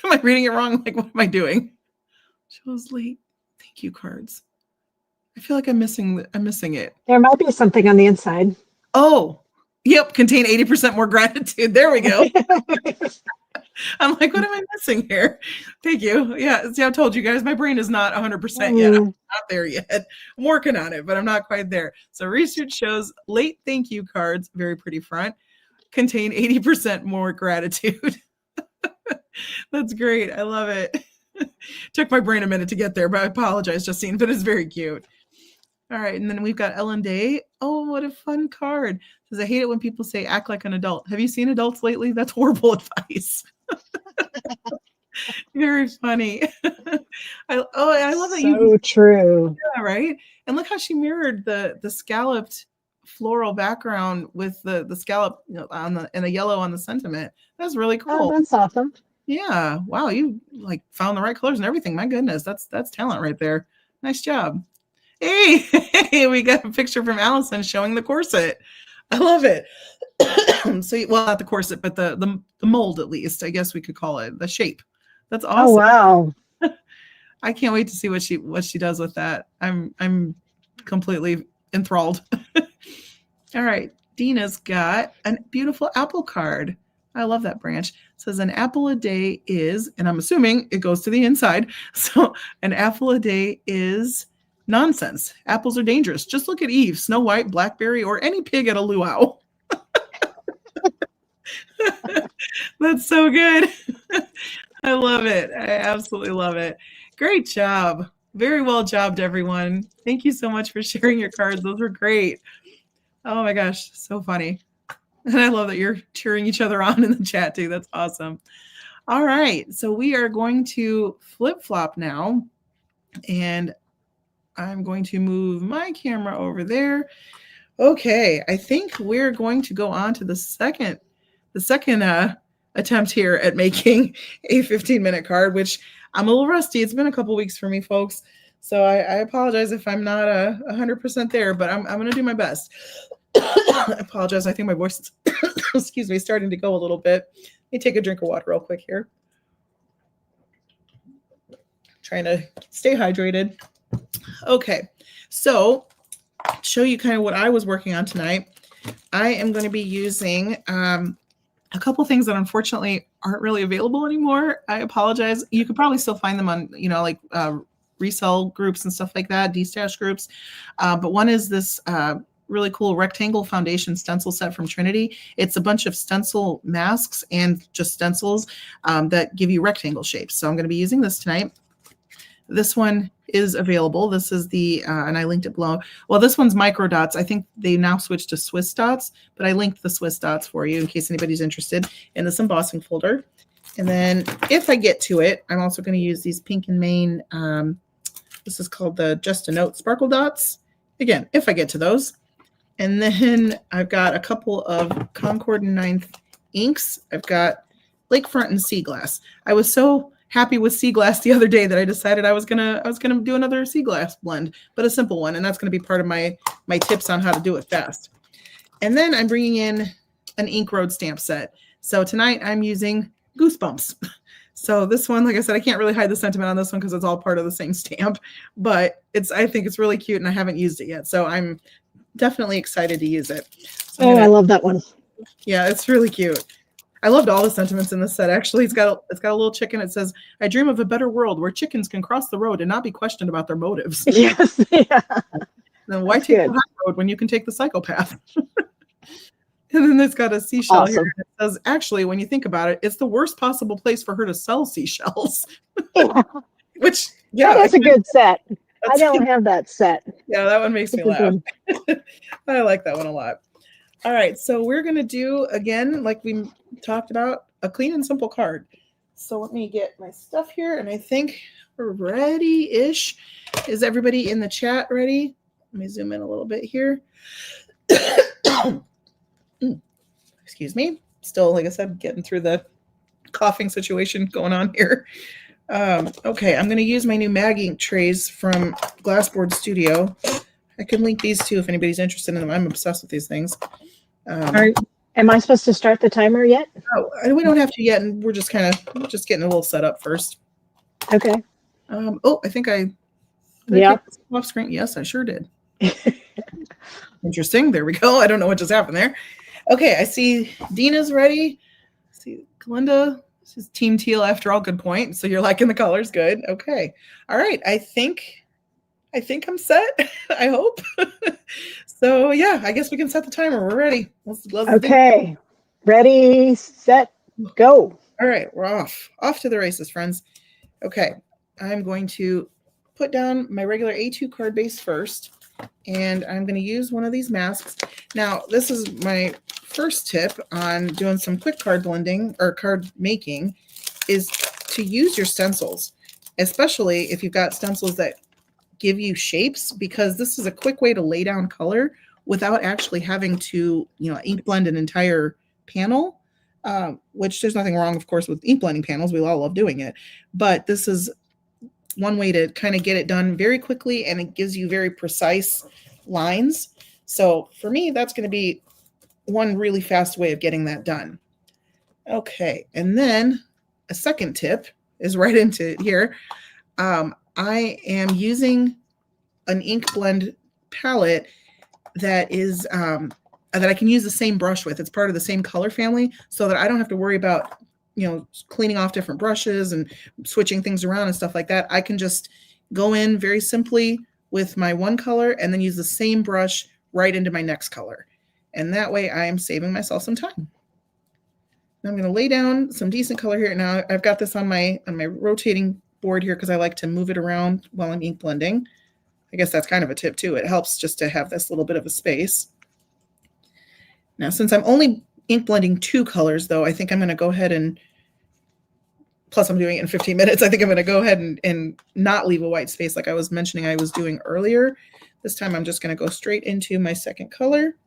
Am I reading it wrong? Like, what am I doing? Shows late thank you cards. I feel like I'm missing it. There might be something on the inside. Oh, yep. Contain 80% more gratitude. There we go. I'm like, what am I missing here? Thank you. Yeah. See, I told you guys, my brain is not 100% yet. I'm not there yet. I'm working on it, but I'm not quite there. So research shows late thank you cards, very pretty front, contain 80% more gratitude. That's great. I love it. Took my brain a minute to get there, but I apologize, Justine, but it's very cute. All right. And then we've got Ellen Day. Oh, what a fun card. Says, I hate it when people say act like an adult. Have you seen adults lately? That's horrible advice. Very funny. I love that. So true. Yeah, right. And look how she mirrored the scalloped floral background with the scallop and the yellow on the sentiment. That's really cool. Oh, that's awesome. Yeah. Wow. You like found the right colors and everything. My goodness. That's talent right there. Nice job. Hey, we got a picture from Allison showing the corset. I love it. So, well, not the corset, but the mold, at least, I guess we could call it the shape. That's awesome. Oh, wow. I can't wait to see what she does with that. I'm completely enthralled. All right. Dina's got a beautiful apple card. I love that branch. It says an apple a day is, and I'm assuming it goes to the inside. So an apple a day is nonsense. Apples are dangerous. Just look at Eve, Snow White, Blackberry, or any pig at a luau. That's so good. I love it. I absolutely love it. Great job. Very well jobbed, everyone. Thank you so much for sharing your cards. Those were great. Oh my gosh, so funny. And I love that you're cheering each other on in the chat too. That's awesome. All right. So we are going to flip-flop now. And I'm going to move my camera over there. Okay. I think we're going to go on to the second attempt here at making a 15-minute card, which I'm a little rusty. It's been a couple weeks for me, folks. So I apologize if I'm not 100% there, but I'm going to do my best. I apologize. I think my voice is, excuse me, starting to go a little bit. Let me take a drink of water real quick here. Trying to stay hydrated. Okay. So to show you kind of what I was working on tonight, I am going to be using a couple things that unfortunately aren't really available anymore. I apologize. You could probably still find them on, like resell groups and stuff like that, D-stash groups. But one is this really cool rectangle foundation stencil set from Trinity. It's a bunch of stencil masks and just stencils that give you rectangle shapes. So I'm going to be using this tonight. This one is available. This is the, and I linked it below. Well, this one's micro dots. I think they now switched to Swiss dots, but I linked the Swiss dots for you in case anybody's interested in this embossing folder. And then if I get to it, I'm also going to use these Pink and Main. This is called the Just a Note Sparkle Dots. Again, if I get to those. And then I've got a couple of Concord and Ninth inks. I've got Lakefront and Sea Glass. I was so happy with Sea Glass the other day that I decided I was gonna do another Sea Glass blend, but a simple one, and that's gonna be part of my tips on how to do it fast. And then I'm bringing in an Ink Road stamp set. So tonight I'm using Goosebumps. So this one, like I said, I can't really hide the sentiment on this one because it's all part of the same stamp, but I think it's really cute and I haven't used it yet. So I'm definitely excited to use it. So I love that one. Yeah, it's really cute. I loved all the sentiments in this set. Actually, it's got a little chicken. It says, "I dream of a better world where chickens can cross the road and not be questioned about their motives." Yes. Yeah. Then why That's take good. the high road when you can take the psychopath? And then it's got a seashell here. Awesome. And it says, actually, when you think about it, it's the worst possible place for her to sell seashells. Yeah. Which, yeah. That's a good set. I That's- don't have that set. Yeah, that one makes me It's a laugh. good- I like that one a lot. All right, so we're going to do, again, like we talked about, a clean and simple card. So let me get my stuff here, and I think we're ready-ish. Is everybody in the chat ready? Let me zoom in a little bit here. Excuse me. Still, like I said, getting through the coughing situation going on here. Okay, I'm going to use my new mag ink trays from Glassboard Studio. I can link these too if anybody's interested in them. I'm obsessed with these things. Am I supposed to start the timer yet? Oh, we don't have to yet, and we're just getting a little set up first. Okay. Oh, I think I Yeah. take this off screen. Yes, I sure did. Interesting. There we go. I don't know what just happened there. Okay, I see Dina's ready. I see Glenda. This is Team Teal after all. Good point. So you're liking the colors. Good. Okay. All right. I think I'm set. I hope. So yeah, I guess we can set the timer. We're ready. Let's Okay. Ready, set, go. All right, we're off to the races, friends. Okay, I'm going to put down my regular A2 card base first, and I'm going to use one of these masks. Now, this is my first tip on doing some quick card blending or card making, is to use your stencils, especially if you've got stencils that give you shapes, because this is a quick way to lay down color without actually having to, ink blend an entire panel, which there's nothing wrong, of course, with ink blending panels. We all love doing it, but this is one way to kind of get it done very quickly, and it gives you very precise lines. So for me, that's going to be one really fast way of getting that done. Okay, and then a second tip is right into here. I am using an ink blend palette that is that I can use the same brush with. It's part of the same color family, so that I don't have to worry about cleaning off different brushes and switching things around and stuff like that. I can just go in very simply with my one color and then use the same brush right into my next color, and that way I am saving myself some time. Now I'm going to lay down some decent color here. Now I've got this on my rotating board here because I like to move it around while I'm ink blending. I guess that's kind of a tip too. It helps just to have this little bit of a space. Now, since I'm only ink blending 2 colors, though, I think I'm going to go ahead and, plus I'm doing it in 15 minutes, I think I'm going to go ahead and not leave a white space like I was mentioning I was doing earlier. This time I'm just going to go straight into my second color.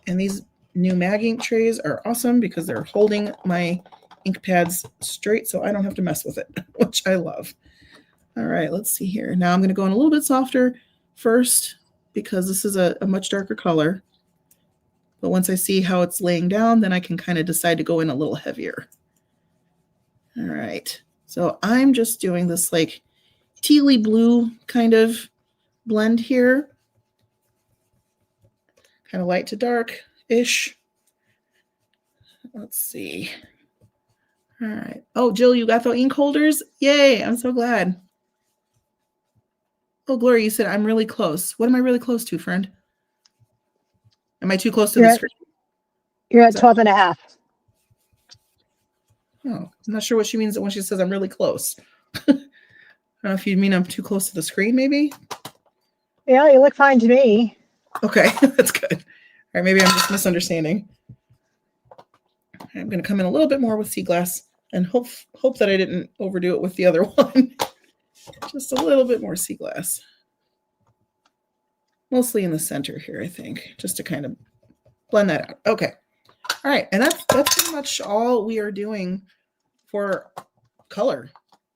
And these new mag ink trays are awesome because they're holding my ink pads straight so I don't have to mess with it, which I love. All right, let's see here. Now I'm going to go in a little bit softer first because this is a much darker color. But once I see how it's laying down, then I can kind of decide to go in a little heavier. All right, so I'm just doing this like tealy blue kind of blend here. Kind of light to dark-ish. Let's see. All right. Oh, Jill, you got the ink holders? Yay, I'm so glad. Oh, Gloria, you said I'm really close. What am I really close to, friend? Am I too close to the screen? You're at 12 and a half. Oh, I'm not sure what she means when she says I'm really close. I don't know if you mean I'm too close to the screen, maybe? Yeah, you look fine to me. Okay, that's good. All right, maybe I'm just misunderstanding. I'm going to come in a little bit more with sea glass and hope that I didn't overdo it with the other one. Just a little bit more sea glass. Mostly in the center here, I think, just to kind of blend that out. Okay. All right, and that's pretty much all we are doing for color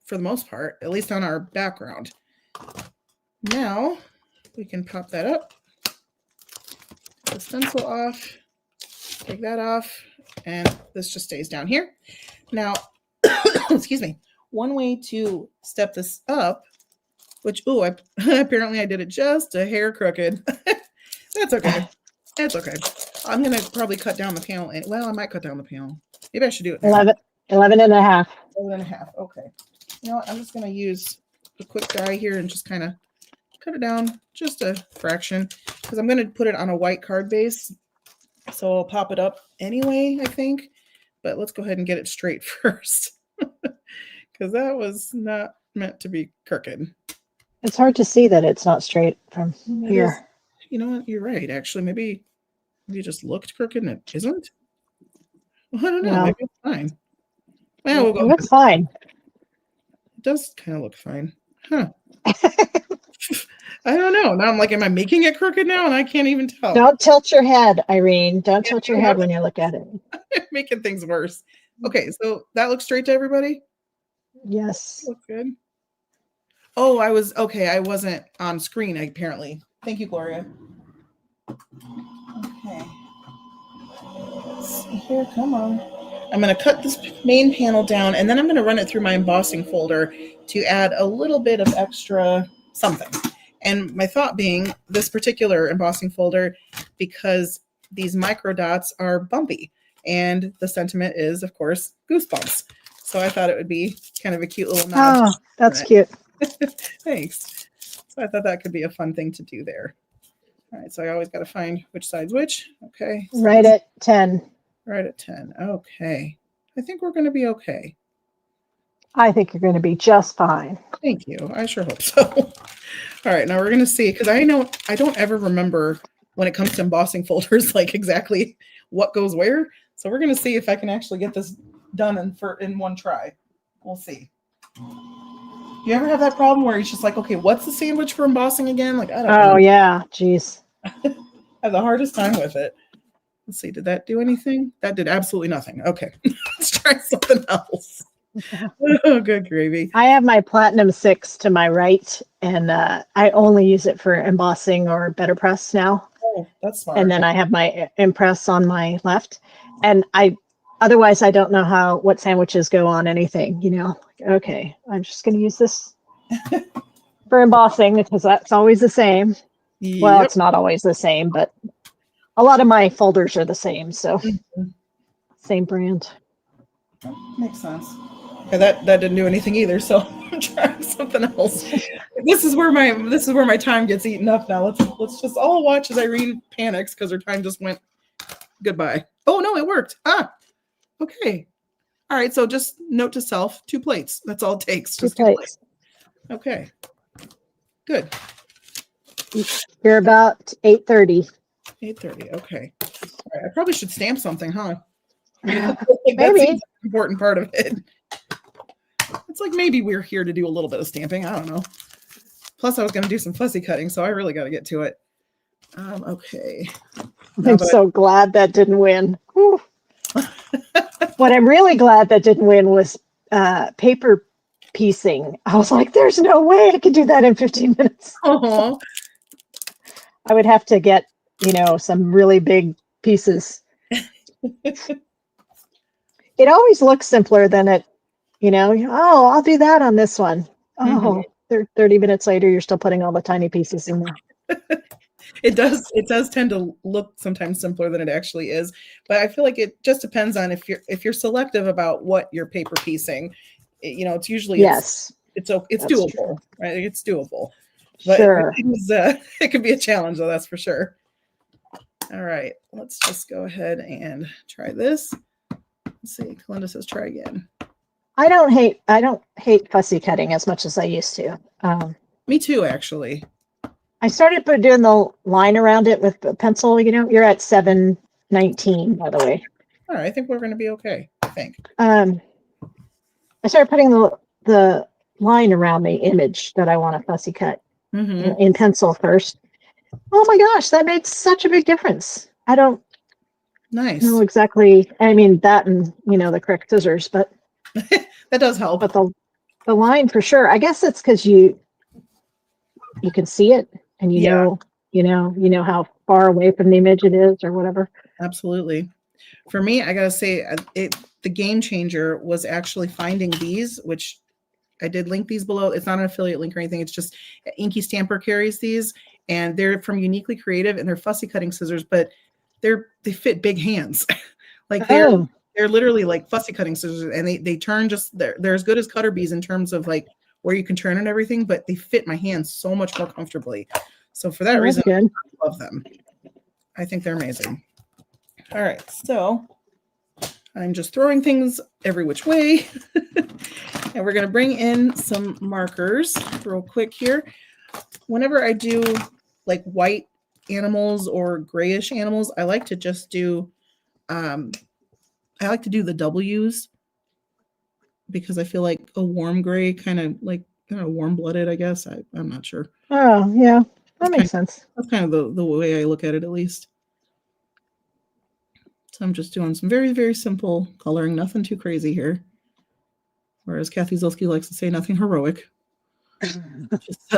for the most part, at least on our background. Now we can pop that up, the stencil off, take that off, and this just stays down here. Now, excuse me, one way to step this up, which, apparently I did it just a hair crooked. That's okay. That's okay. I'm going to probably cut down the panel. Well, I might cut down the panel. Maybe I should do it now. 11 and a half. 11 and a half. Okay. You know what? I'm just going to use a quick die here and just kind of cut it down just a fraction because I'm going to put it on a white card base. So I'll pop it up anyway, I think. But let's go ahead and get it straight first because that was not meant to be crooked. It's hard to see that it's not straight from here. You know what? You're right. Actually, maybe you just looked crooked and it isn't. Well, I don't know. No. Maybe it's fine. Well, we'll go. It looks fine. It does kind of look fine. Huh. I don't know. Now I'm like, am I making it crooked now? And I can't even tell. Don't tilt your head, Irene. Don't tilt your head when you look at it. Making things worse. Okay, so that looks straight to everybody? Yes. Looks good. Oh, I wasn't on screen, apparently. Thank you, Gloria. Okay. Let's see here. Come on. I'm going to cut this main panel down, and then I'm going to run it through my embossing folder to add a little bit of extra something. And my thought being this particular embossing folder, because these micro dots are bumpy, and the sentiment is, of course, goosebumps. So I thought it would be kind of a cute little nod. Oh, that's cute. Thanks. So I thought that could be a fun thing to do there. All right, so I always got to find which side's which. Okay. So right at 10. Right at 10. Okay. I think we're going to be okay. I think you're going to be just fine. Thank you. I sure hope so. All right, now we're going to see, because I don't ever remember when it comes to embossing folders, like exactly what goes where. So we're going to see if I can actually get this done in one try. We'll see. You ever have that problem where it's just like, okay, what's the sandwich for embossing again? Like, I don't know. Oh, yeah. Jeez. I have the hardest time with it. Let's see. Did that do anything? That did absolutely nothing. Okay. Let's try something else. Oh, good gravy. I have my Platinum 6 to my right, and I only use it for embossing or better press now. Oh, that's smart. And then I have my Impress on my left. And otherwise I don't know what sandwiches go on anything, you know. Okay, I'm just going to use this for embossing because that's always the same. Yep. Well, it's not always the same, but a lot of my folders are the same, so same brand. Makes sense. Okay, that didn't do anything either, so I'm trying something else. This is where my time gets eaten up now. Let's just all watch as Irene panics because her time just went goodbye. Oh no, it worked. Okay. All right, so just note to self, 2 plates. That's all it takes. Just 2 plates. Okay. Good. You're about 8:30. 8:30. Okay. All right. I probably should stamp something, huh? Maybe. That's the important part of it. It's like maybe we're here to do a little bit of stamping. I don't know. Plus, I was going to do some fussy cutting, so I really got to get to it. Okay. I'm so glad that didn't win. What I'm really glad that didn't win was paper piecing. I was like, there's no way I could do that in 15 minutes. I would have to get, some really big pieces. It always looks simpler than it, oh, I'll do that on this one. Oh, 30 minutes later, you're still putting all the tiny pieces in there. It does tend to look sometimes simpler than it actually is, but I feel like it just depends on if you're selective about what you're paper piecing. It's usually it's doable, true. Right? It's doable, but sure. It could be a challenge though. That's for sure. All right, let's just go ahead and try this. Let's see. Kalinda says try again. I don't hate fussy cutting as much as I used to. Me too, actually. I started doing the line around it with a pencil. You're at 7:19, by the way. All right, I think we're going to be okay. I think. I started putting the line around the image that I want to fussy cut in pencil first. Oh my gosh, that made such a big difference. I don't know exactly. I mean that and the correct scissors, but that does help. But the line for sure. I guess it's because you can see it. And you know how far away from the image it is or whatever. Absolutely. For me, I got to say the game changer was actually finding these, which I did link these below. It's not an affiliate link or anything. It's just Inky Stamper carries these and they're from Uniquely Creative and they're fussy cutting scissors, but they fit big hands. Like Oh, they're literally like fussy cutting scissors, and they turn just they're as good as cutter bees in terms of like where you can turn and everything, but they fit my hands so much more comfortably. So for that that's reason, good. I love them. I think they're amazing. All right, so I'm just throwing things every which way. And we're going to bring in some markers real quick here. Whenever I do like white animals or grayish animals, I like to just do, I like to do the W's because I feel like a warm gray kind of warm blooded, I guess. I'm not sure. Oh, yeah, that makes sense. That's kind of the way I look at it, at least. So I'm just doing some very, very simple coloring, nothing too crazy here. Whereas Kathy Zilski likes to say nothing heroic. Just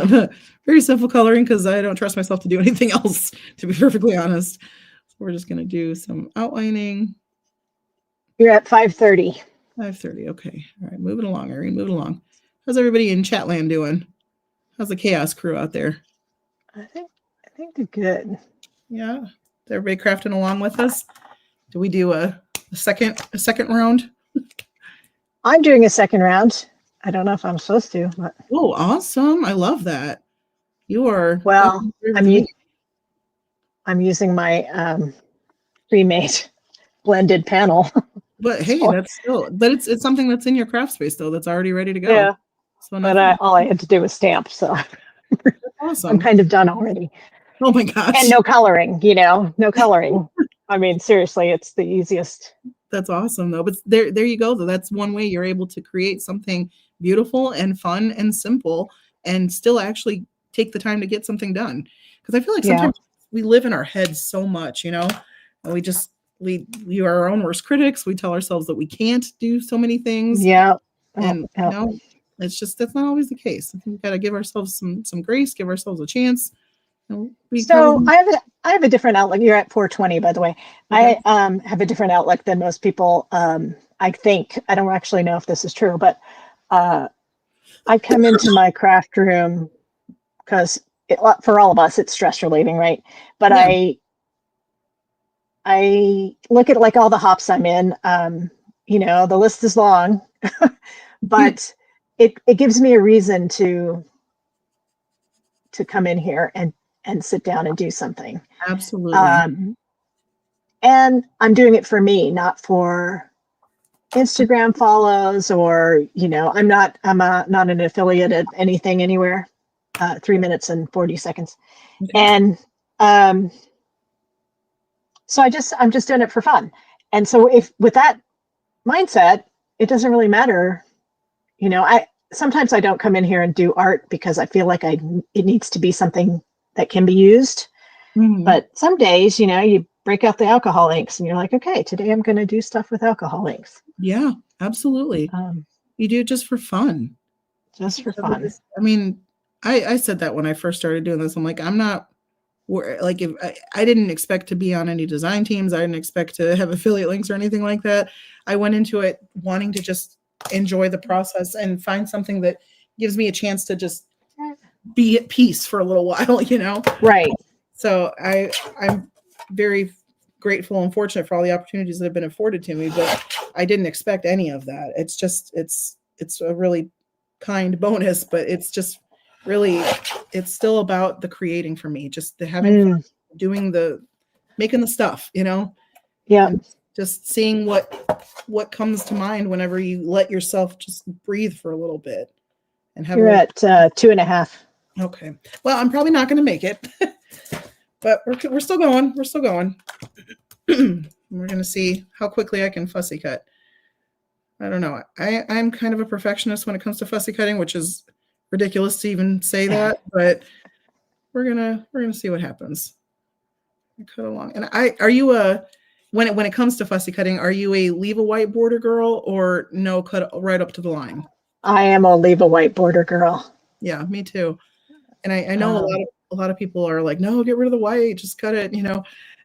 very simple coloring because I don't trust myself to do anything else, to be perfectly honest. So we're just going to do some outlining. You're at 5:30. 5:30. Okay. All right. Moving along, Irene. Moving along. How's everybody in Chatland doing? How's the chaos crew out there? I think they're good. Yeah. Is everybody crafting along with us? Do we do a second round? I'm doing a second round. I don't know if I'm supposed to, but Oh, awesome. I love that. You are well, I'm using my pre-made blended panel. But hey, So, that's still, but it's something that's in your craft space though, that's already ready to go. yeah, So but all I had to do was stamp, so awesome. I'm kind of done already. Oh my gosh. And no coloring, no coloring. I mean, seriously, it's the easiest. That's awesome though. But there you go though. That's one way you're able to create something beautiful and fun and simple and still actually take the time to get something done. Because I feel like sometimes we live in our heads so much, and we are our own worst critics. We tell ourselves that we can't do so many things. Yeah. And it's just, that's not always the case. We've got to give ourselves some grace, give ourselves a chance. So I have a different outlook. You're at 420, by the way. Okay. I have a different outlook than most people. I think, I don't actually know if this is true, but I come into my craft room because for all of us, it's stress relieving, right? But yeah. I look at like all the hops I'm in. The list is long, but it gives me a reason to come in here and sit down and do something. Absolutely. And I'm doing it for me, not for Instagram follows or, I'm not an affiliate of anything anywhere. 3 minutes and 40 seconds. Okay. And so I'm just doing it for fun. And so if with that mindset, it doesn't really matter. Sometimes I don't come in here and do art because I feel like it needs to be something that can be used. Mm-hmm. But some days, you break out the alcohol inks and you're like, okay, today I'm going to do stuff with alcohol inks. Yeah, absolutely. You do it just for fun. Just for fun. I mean, I said that when I first started doing this. I'm like, I'm not, like, if I didn't expect to be on any design teams. I didn't expect to have affiliate links or anything like that. I went into it wanting to just enjoy the process and find something that gives me a chance to just be at peace for a little while, Right. So I'm very grateful and fortunate for all the opportunities that have been afforded to me, but I didn't expect any of that. It's just, it's a really kind bonus, but it's just really, it's still about the creating for me, just the having fun, making the stuff, Yeah. And just seeing what comes to mind whenever you let yourself just breathe for a little bit. And have You're at 2.5. Okay. Well, I'm probably not going to make it, but we're still going. We're still going. We're going to see how quickly I can fussy cut. I don't know. I'm kind of a perfectionist when it comes to fussy cutting, which is ridiculous to even say that, but we're gonna see what happens. I cut along. And are you when it comes to fussy cutting, are you a leave a white border girl or no, cut right up to the line? I am a leave a white border girl. Yeah, me too. And I know a lot of people are like, no, get rid of the white, just cut it,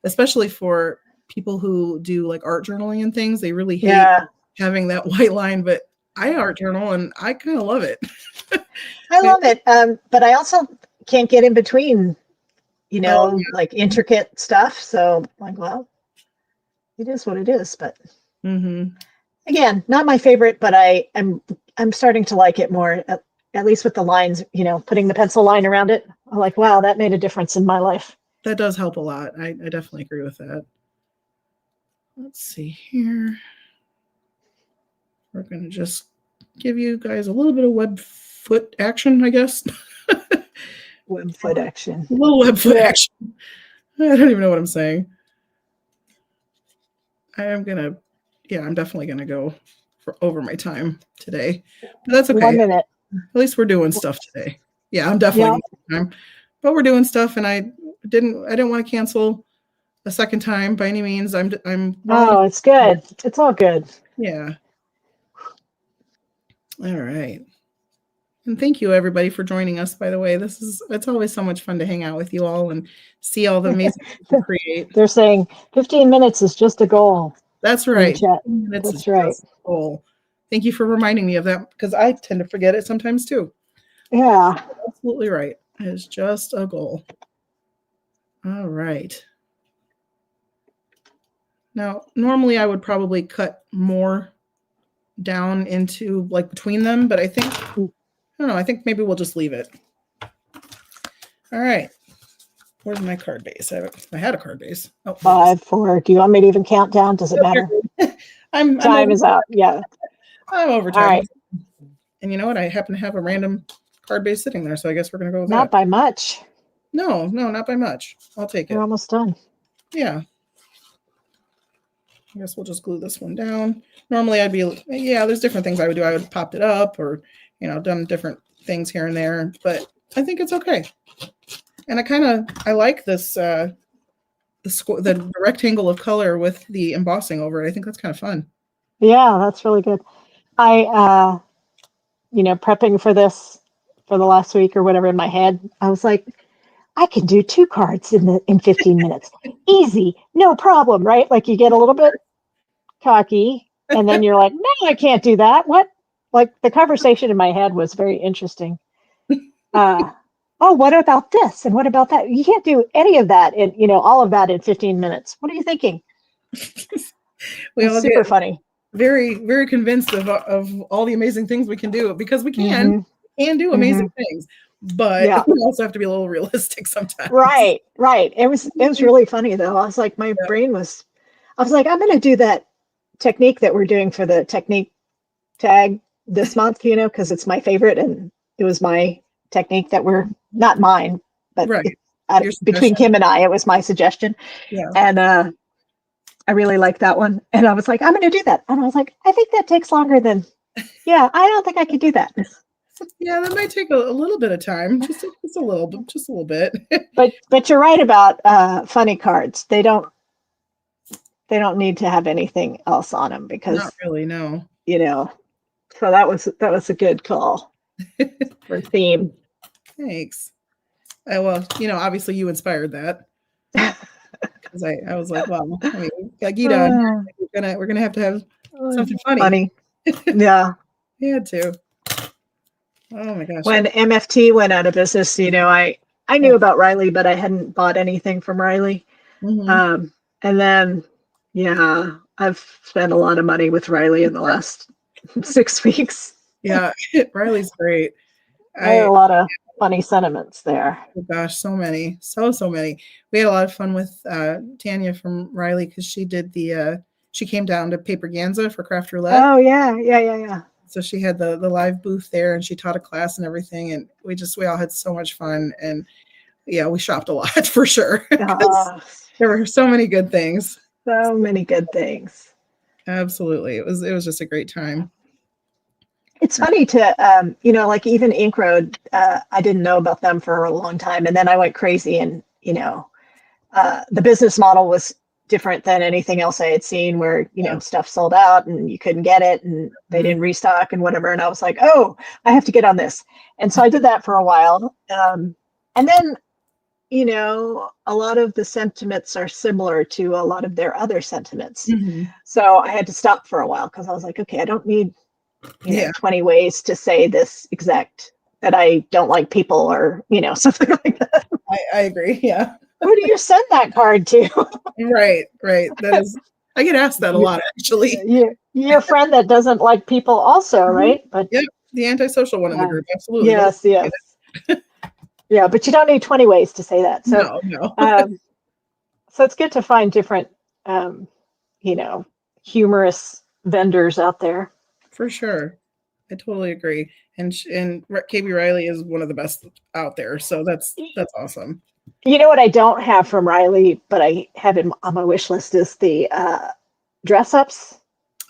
especially for people who do like art journaling and things. They really hate having that white line, but I art journal and I kind of love it. I love it. But I also can't get in between you Oh, know, like intricate stuff. So like, well, it is what it is. But again, not my favorite, but I'm starting to like it more. At least with the lines, you know, putting the pencil line around it. I'm like, wow, that made a difference in my life. that does help a lot. I definitely agree with that. Let's see here. We're going to just give you guys a little bit of web foot action, I guess. Web foot action. A little web foot action. I don't even know what I'm saying. I'm definitely going to go over my time today. But that's okay. 1 minute. At least we're doing stuff today. Yeah, I'm definitely time. But we're doing stuff, and I didn't want to cancel a second time by any means. Oh, it's good. It's all good. Yeah. All right. And thank you everybody for joining us, by the way. It's always so much fun to hang out with you all and see all the amazing things you create. They're saying 15 minutes is just a goal. That's right. That's right. Goal. Thank you for reminding me of that, because I tend to forget it sometimes too. Yeah. Absolutely right. It is just a goal. All right. Now, normally I would probably cut more down into like between them, but I don't know. I think maybe we'll just leave it. All right. Where's my card base? I had a card base. Oh, 5, 4. Do you want me to even count down? Does it matter? Time is up. Yeah. I'm over time. All right. And you know what? I happen to have a random card base sitting there, so I guess we're going to go with that. Not by much. No, not by much. I'll take it. We're almost done. Yeah. I guess we'll just glue this one down. Normally I'd be, there's different things I would do. I would have popped it up or, done different things here and there, but I think it's okay. And I like this, the rectangle of color with the embossing over it. I think that's kind of fun. Yeah, that's really good. I, prepping for this for the last week or whatever in my head, I was like, I can do 2 cards in 15 minutes. Easy, no problem, right? Like you get a little bit cocky and then you're like, no, I can't do that. What? Like the conversation in my head was very interesting. Oh, what about this? And what about that? You can't do any of that in, all of that in 15 minutes. What are you thinking? It's super funny. Very, very convinced of all the amazing things we can do, because we can do amazing things, but we also have to be a little realistic sometimes. Right. It was really funny though. I was like, I was like, I'm going to do that technique that we're doing for the technique tag this month, because it's my favorite and it was my technique that not mine, but between Kim and I, it was my suggestion. Yeah. And I really like that one. And I was like, I'm going to do that. And I was like, I think that takes longer than, I don't think I could do that. Yeah, that might take a little bit of time, just a little bit. But you're right about funny cards. They don't need to have anything else on them because not really, no. So that was a good call for theme. Thanks. Well, obviously you inspired that. Because I was like, well, Geeta, we're gonna have to have something funny. Yeah. We had to. Oh my gosh. When MFT went out of business, I knew about Riley, but I hadn't bought anything from Riley. And then, I've spent a lot of money with Riley in the last 6 weeks. Yeah, Riley's great. I had a lot of funny sentiments there. Oh gosh, so many, so many. We had a lot of fun with Tanya from Riley because she did she came down to Paperganza for Craft Roulette. Oh yeah. So she had the live booth there, and she taught a class and everything, and we all had so much fun, and we shopped a lot for sure. There were so many good things. So many good things. Absolutely, it was just a great time. It's funny to, like even Ink Road, I didn't know about them for a long time. And then I went crazy and, the business model was different than anything else I had seen where, stuff sold out and you couldn't get it and they didn't restock and whatever. And I was like, oh, I have to get on this. And so I did that for a while. And then, a lot of the sentiments are similar to a lot of their other sentiments. So I had to stop for a while because I was like, okay, I don't need 20 ways to say this exact that I don't like people or something like that. I agree. Yeah. Who do you send that card to? Right. That is, I get asked that a lot, actually. Your friend that doesn't like people also, right? But yep. The antisocial one in the group. Absolutely. Yes. Yeah, but you don't need 20 ways to say that. So, No. so it's good to find different, humorous vendors out there. For sure. I totally agree. And KB Riley is one of the best out there. So that's awesome. You know what I don't have from Riley, but I have it on my wish list is the dress ups.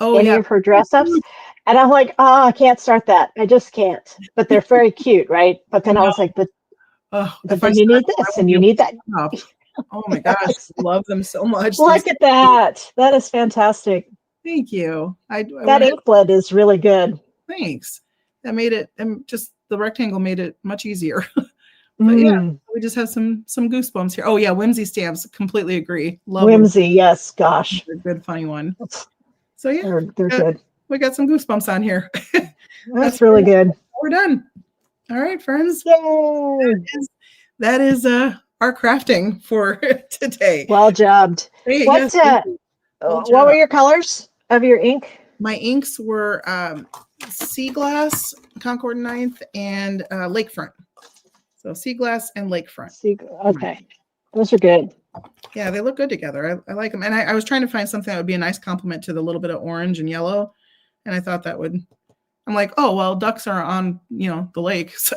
Oh, Any of her dress ups. And I'm like, I can't start that. I just can't. But they're very cute, right? But then I was like, but then you need this and you need that. Oh my gosh, I love them so much. Look at that. That is fantastic. Thank you. That ink blend is really good. Thanks. That made it, and just the rectangle made it much easier. But yeah, we just have some goosebumps here. Oh yeah, Whimsy stamps. Completely agree. Love Whimsy. Yes, gosh. They're a good, funny one. So yeah, they're good. We got some goosebumps on here. That's really good. We're done. All right, friends. Yay. That is our crafting for today. Well jobbed. Hey, what were your colors of your ink? My inks were Sea Glass, Concord 9th, and Lakefront. So Sea Glass and Lakefront. Okay. Those are good. Yeah, they look good together. I like them. And I was trying to find something that would be a nice complement to the little bit of orange and yellow. And I thought that would, I'm like, oh, well, ducks are on, the lake. So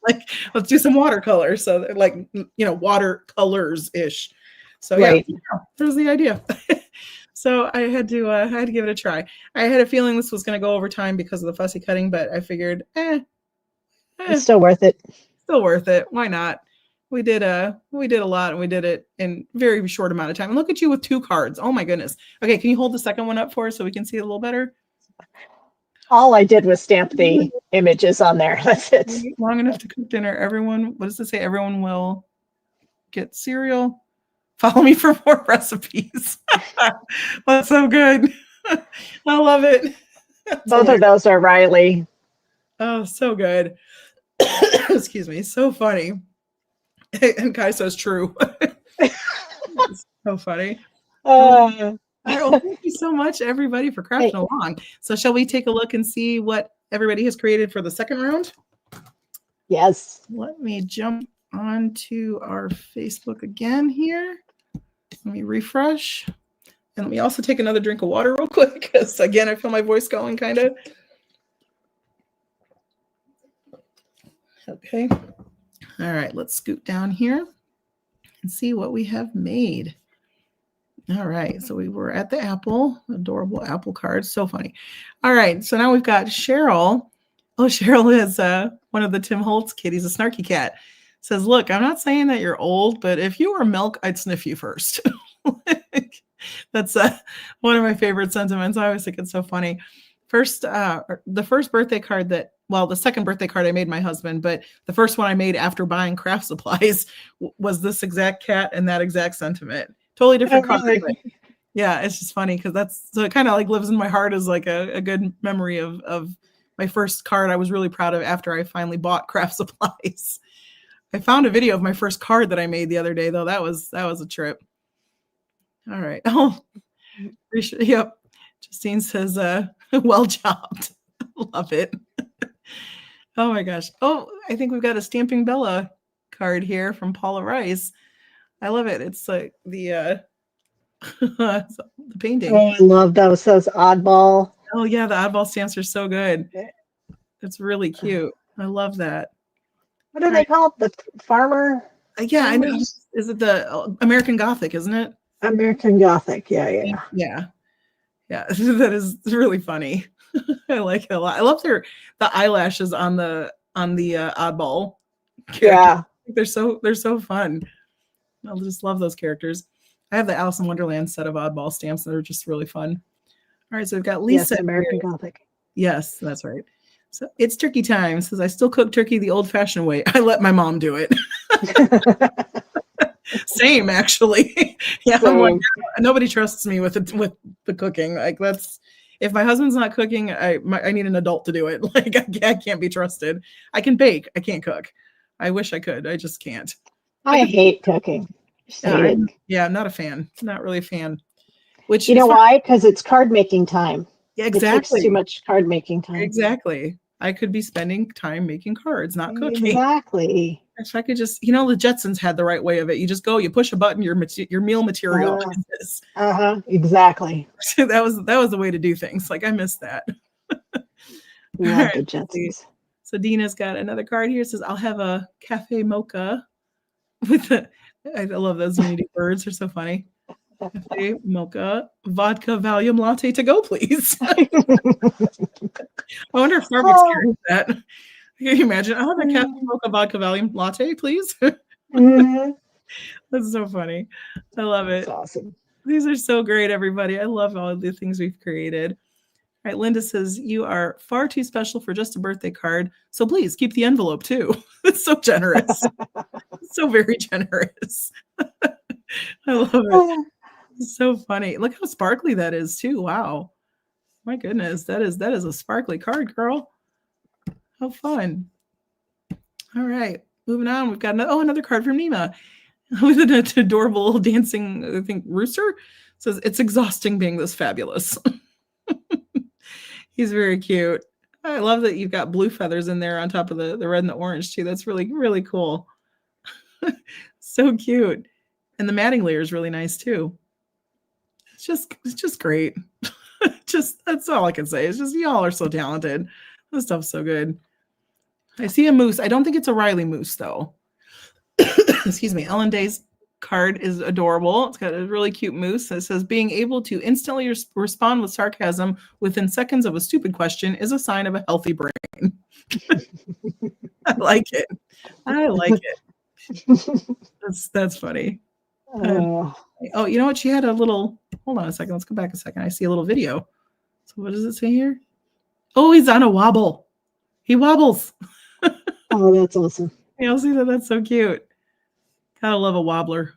like, let's do some watercolor. So they're like, watercolors-ish. So right. Yeah, there's the idea. So I had to give it a try. I had a feeling this was going to go over time because of the fussy cutting, but I figured, it's still worth it. Still worth it. Why not? We did a lot, and we did it in very short amount of time. And look at you with 2 cards. Oh my goodness. Okay, can you hold the second one up for us so we can see it a little better? All I did was stamp the images on there. That's it. Long enough to cook dinner. What does it say? Everyone will get cereal. Follow me for more recipes. That's so good. I love it. Both of those are Riley. Oh, so good. Excuse me. So funny. And Kai says true. So funny. Thank you so much, everybody, for crafting along. So shall we take a look and see what everybody has created for the second round? Yes. Let me jump onto our Facebook again here. Let me refresh. And let me also take another drink of water real quick, because again, I feel my voice going kind of. Okay. All right, let's scoot down here and see what we have made. All right, so we were at the apple, adorable apple card, so funny. All right, so now we've got Cheryl. Oh, Cheryl is one of the Tim Holtz kitties, a snarky cat. Says, look, I'm not saying that you're old, but if you were milk, I'd sniff you first. That's one of my favorite sentiments. I always think it's so funny. The first birthday card the second birthday card I made my husband, but the first one I made after buying craft supplies was this exact cat and that exact sentiment. Totally different card. Really? Yeah, it's just funny because so it kind of like lives in my heart as like a good memory of my first card I was really proud of after I finally bought craft supplies. I found a video of my first card that I made the other day, though. That was a trip. All right. Oh, yep. Justine says, well jobbed. Love it. Oh my gosh. Oh, I think we've got a Stamping Bella card here from Paula Rice. I love it. It's like the painting. Oh, I love those oddball. Oh yeah, the oddball stamps are so good. It's really cute. I love that. What do they call it? The farmer? Yeah, I know. Is it the American Gothic, isn't it? American Gothic. Yeah. That is really funny. I like it a lot. I love the eyelashes on the oddball character. Yeah, they're so fun. I just love those characters. I have the Alice in Wonderland set of oddball stamps that are just really fun. All right, so we've got Lisa. Yes, American Gothic. Yes, that's right. So it's turkey time. Says I still cook turkey the old-fashioned way. I let my mom do it. Same, actually. Yeah, I'm like, nobody trusts me with the cooking. Like if my husband's not cooking, I need an adult to do it. Like I can't be trusted. I can bake, I can't cook. I wish I could. I just can't. I hate cooking. Just hate it. Yeah, I'm not a fan. Not really a fan. Which You know why? Because it's card making time. Yeah, It takes too much card making time. Exactly. I could be spending time making cards, not cooking. Exactly. If I could just, the Jetsons had the right way of it. You just go, you push a button, your meal material. Exactly. That was the way to do things. Like I missed that. Love the Jetsons. So Dina's got another card here. It says, I'll have a cafe mocha with I love those when you do birds. They're so funny. Cafe mocha vodka Valium latte to go, please. I wonder if Starbucks carries that. Can you imagine? I'll have a cafe mocha vodka Valium latte, please. That's so funny. I love it. That's awesome. These are so great, everybody. I love all of the things we've created. All right, Linda says, you are far too special for just a birthday card. So please keep the envelope too. It's so generous. So very generous. I love it. It's so funny. Look how sparkly that is too. Wow. My goodness. That is a sparkly card, girl. How fun. All right. Moving on. We've got another card from Nima with an adorable little dancing, I think, rooster. It says, it's exhausting being this fabulous. He's very cute. I love that you've got blue feathers in there on top of the red and the orange too. That's really, really cool. So cute. And the matting layer is really nice too. It's just great. That's all I can say. It's just y'all are so talented. This stuff's so good. I see a moose. I don't think it's a Riley moose though. Excuse me. Ellen Day's card is adorable. It's got a really cute moose. It says, being able to instantly respond with sarcasm within seconds of a stupid question is a sign of a healthy brain. I like it. That's funny. Oh, you know what? She had a little, hold on a second. Let's go back a second. I see a little video. So what does it say here? Oh, he's on a wobble. He wobbles. Oh, that's awesome. You'll see that. That's so cute. Gotta love a wobbler.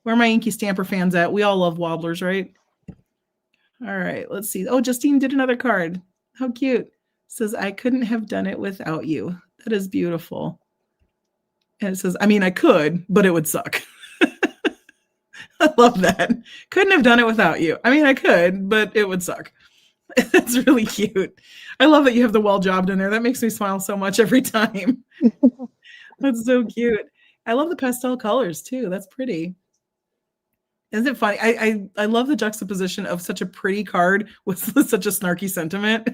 Where are my Inky Stamper fans at? We all love wobblers, right? All right, let's see. Oh, Justine did another card. How cute. It says, I couldn't have done it without you. That is beautiful. And it says, I mean, I could, but it would suck. I love that. Couldn't have done it without you. I mean, I could, but it would suck. That's really cute. I love that you have the well jobbed in there. That makes me smile so much every time. That's so cute. I love the pastel colors too. That's pretty. Isn't it funny? I love the juxtaposition of such a pretty card with such a snarky sentiment.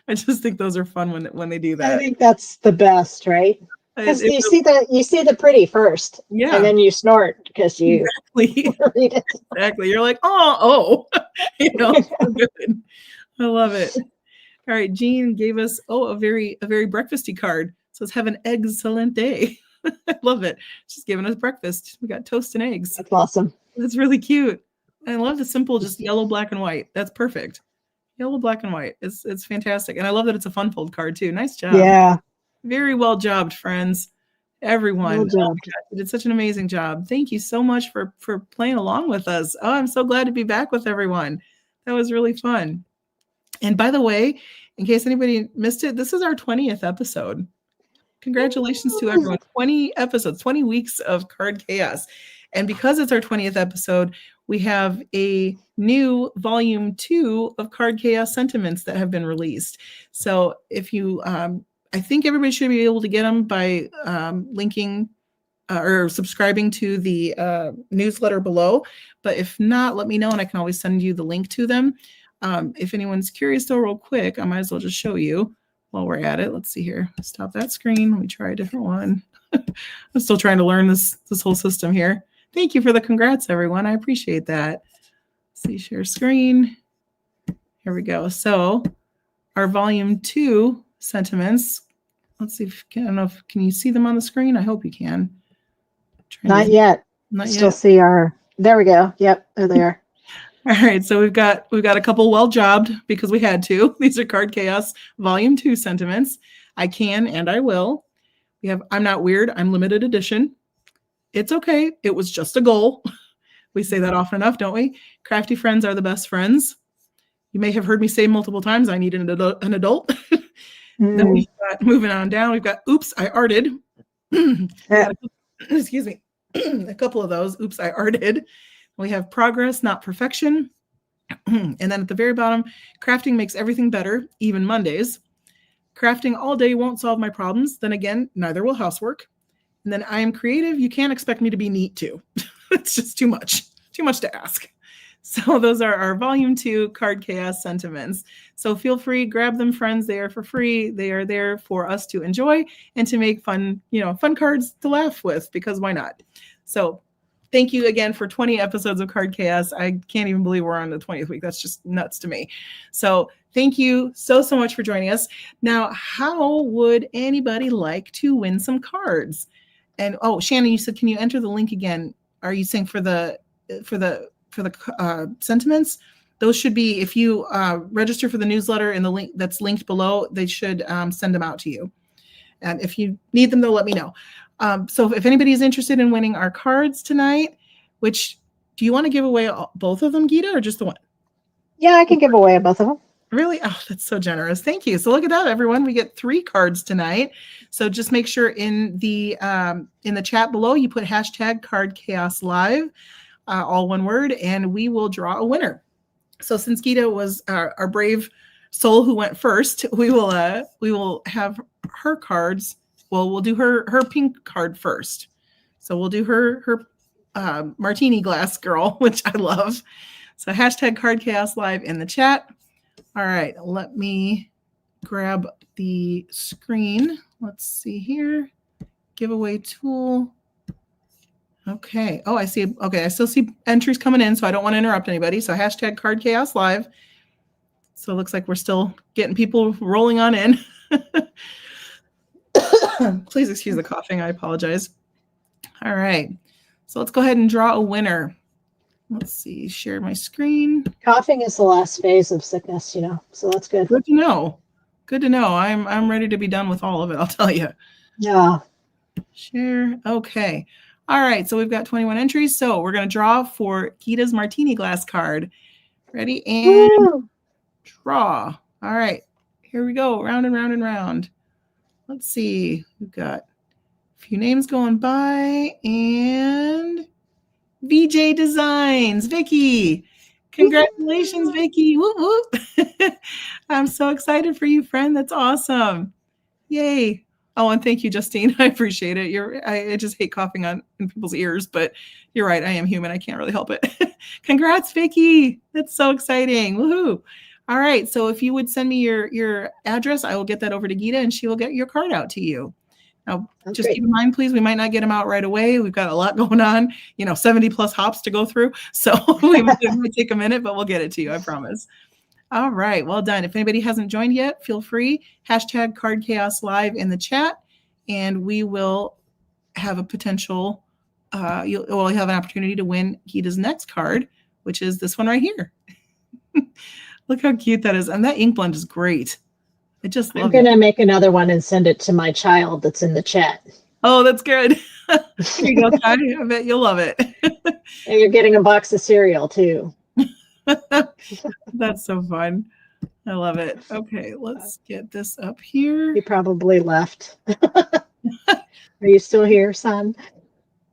I just think those are fun when they do that. I think that's the best, right? Because you see the pretty first, yeah, and then you snort because you read it. Exactly. You're like, so good. I love it. All right, Jean gave us a very breakfasty card. It says, have an excellent day. I love it. She's giving us breakfast. We got toast and eggs. That's awesome. That's really cute. I love the simple, just yellow, black, and white. That's perfect. Yellow, black, and white. It's fantastic. And I love that it's a fun fold card too. Nice job. Yeah. Very well jobbed, friends. Everyone. Well jobbed. You did such an amazing job. Thank you so much for playing along with us. Oh, I'm so glad to be back with everyone. That was really fun. And by the way, in case anybody missed it, this is our 20th episode. Congratulations to everyone. 20 episodes, 20 weeks of Card Chaos. And because it's our 20th episode, we have a new volume 2 of Card Chaos Sentiments that have been released. So if you, I think everybody should be able to get them by linking or subscribing to the newsletter below. But if not, let me know and I can always send you the link to them. If anyone's curious though, real quick, I might as well just show you while we're at it. Let's see here. Stop that screen. Let me try a different one. I'm still trying to learn this whole system here. Thank you for the congrats, everyone. I appreciate that. Let's see, share screen. Here we go. So our volume 2 sentiments. Let's see if I don't know if can you see them on the screen? I hope you can. Not yet. Not Still yet. See our. There we go. Yep, there they are. All right, so we've got a couple well jobbed because we had to. These are Card Chaos Volume 2 sentiments. I can and I will. We have I'm Not Weird, I'm Limited Edition. It's okay. It was just a goal. We say that often enough, don't we? Crafty friends are the best friends. You may have heard me say multiple times, I need an adult. Then we've got, moving on down, we've got Oops, I Arted. Excuse me, a couple of those. Oops, I arted. We have progress, not perfection. And then at the very bottom, crafting makes everything better, even Mondays. Crafting all day won't solve my problems. Then again, neither will housework. And then I am creative. You can't expect me to be neat too. It's just too much to ask. So those are our volume 2 card chaos sentiments. So feel free, grab them, friends. They are for free. They are there for us to enjoy and to make fun cards to laugh with, because why not? So thank you again for 20 episodes of Card Chaos. I can't even believe we're on the 20th week. That's just nuts to me. So thank you so much for joining us. Now, how would anybody like to win some cards? And Shannon, you said, can you enter the link again? Are you saying for the sentiments? Those should be, if you register for the newsletter in the link that's linked below, they should send them out to you. And if you need them, they'll let me know. So if anybody is interested in winning our cards tonight, which, do you want to give away both of them, Geeta, or just the one? Yeah, I can give away both of them. Really? Oh, that's so generous. Thank you. So look at that, everyone. We get 3 cards tonight. So just make sure in the chat below, you put hashtag Card Chaos Live, all one word, and we will draw a winner. So since Geeta was our brave soul who went first, we will have her cards. Well, we'll do her pink card first. So we'll do her martini glass girl, which I love. So hashtag Card Chaos Live in the chat. All right, let me grab the screen. Let's see here. Giveaway tool. Okay. Oh, I see. Okay, I still see entries coming in, so I don't want to interrupt anybody. So hashtag Card Chaos Live. So it looks like we're still getting people rolling on in. Please excuse the coughing. I apologize. All right. So let's go ahead and draw a winner. Let's see. Share my screen. Coughing is the last phase of sickness, so that's good. Good to know. Good to know. I'm ready to be done with all of it, I'll tell you. Yeah. Share. Okay. All right. So we've got 21 entries. So we're going to draw for Geeta's martini glass card. Ready? And Woo! Draw. All right. Here we go. Round and round and round. Let's see. We've got a few names going by, and VJ Designs, Vicky. Congratulations, Vicky. Whoop, whoop. I'm so excited for you, friend. That's awesome. Yay. Oh, and thank you, Justine. I appreciate it. I just hate coughing in people's ears, but you're right. I am human. I can't really help it. Congrats, Vicky. That's so exciting. Woohoo. All right. So if you would send me your address, I will get that over to Geeta, and she will get your card out to you. Now, just keep in mind, please, we might not get them out right away. We've got a lot going on, 70 plus hops to go through. So it might take a minute, but we'll get it to you. I promise. All right. Well done. If anybody hasn't joined yet, feel free. Hashtag Card Chaos Live in the chat, and we will have a potential, you'll have an opportunity to win Geeta's next card, which is this one right here. Look how cute that is. And that ink blend is great. I just love it. I'm going to make another one and send it to my child that's in the chat. Oh, that's good. Here you go, Ty. I bet you'll love it. And you're getting a box of cereal, too. That's so fun. I love it. Okay, let's get this up here. He probably left. Are you still here, son?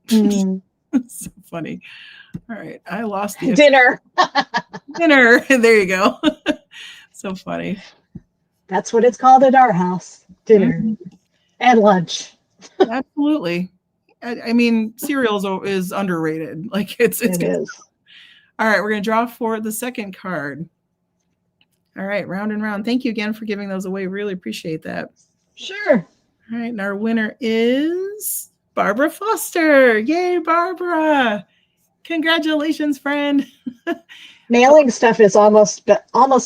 That's so funny. All right, I lost you. Dinner. Dinner. There you go. So funny. That's what it's called at our house. Dinner and lunch. Absolutely. I mean, cereal is underrated. Like it is. All right, we're going to draw for the second card. All right, round and round. Thank you again for giving those away. Really appreciate that. Sure. All right, and our winner is Barbara Foster. Yay, Barbara. Congratulations, friend. Mailing stuff is almost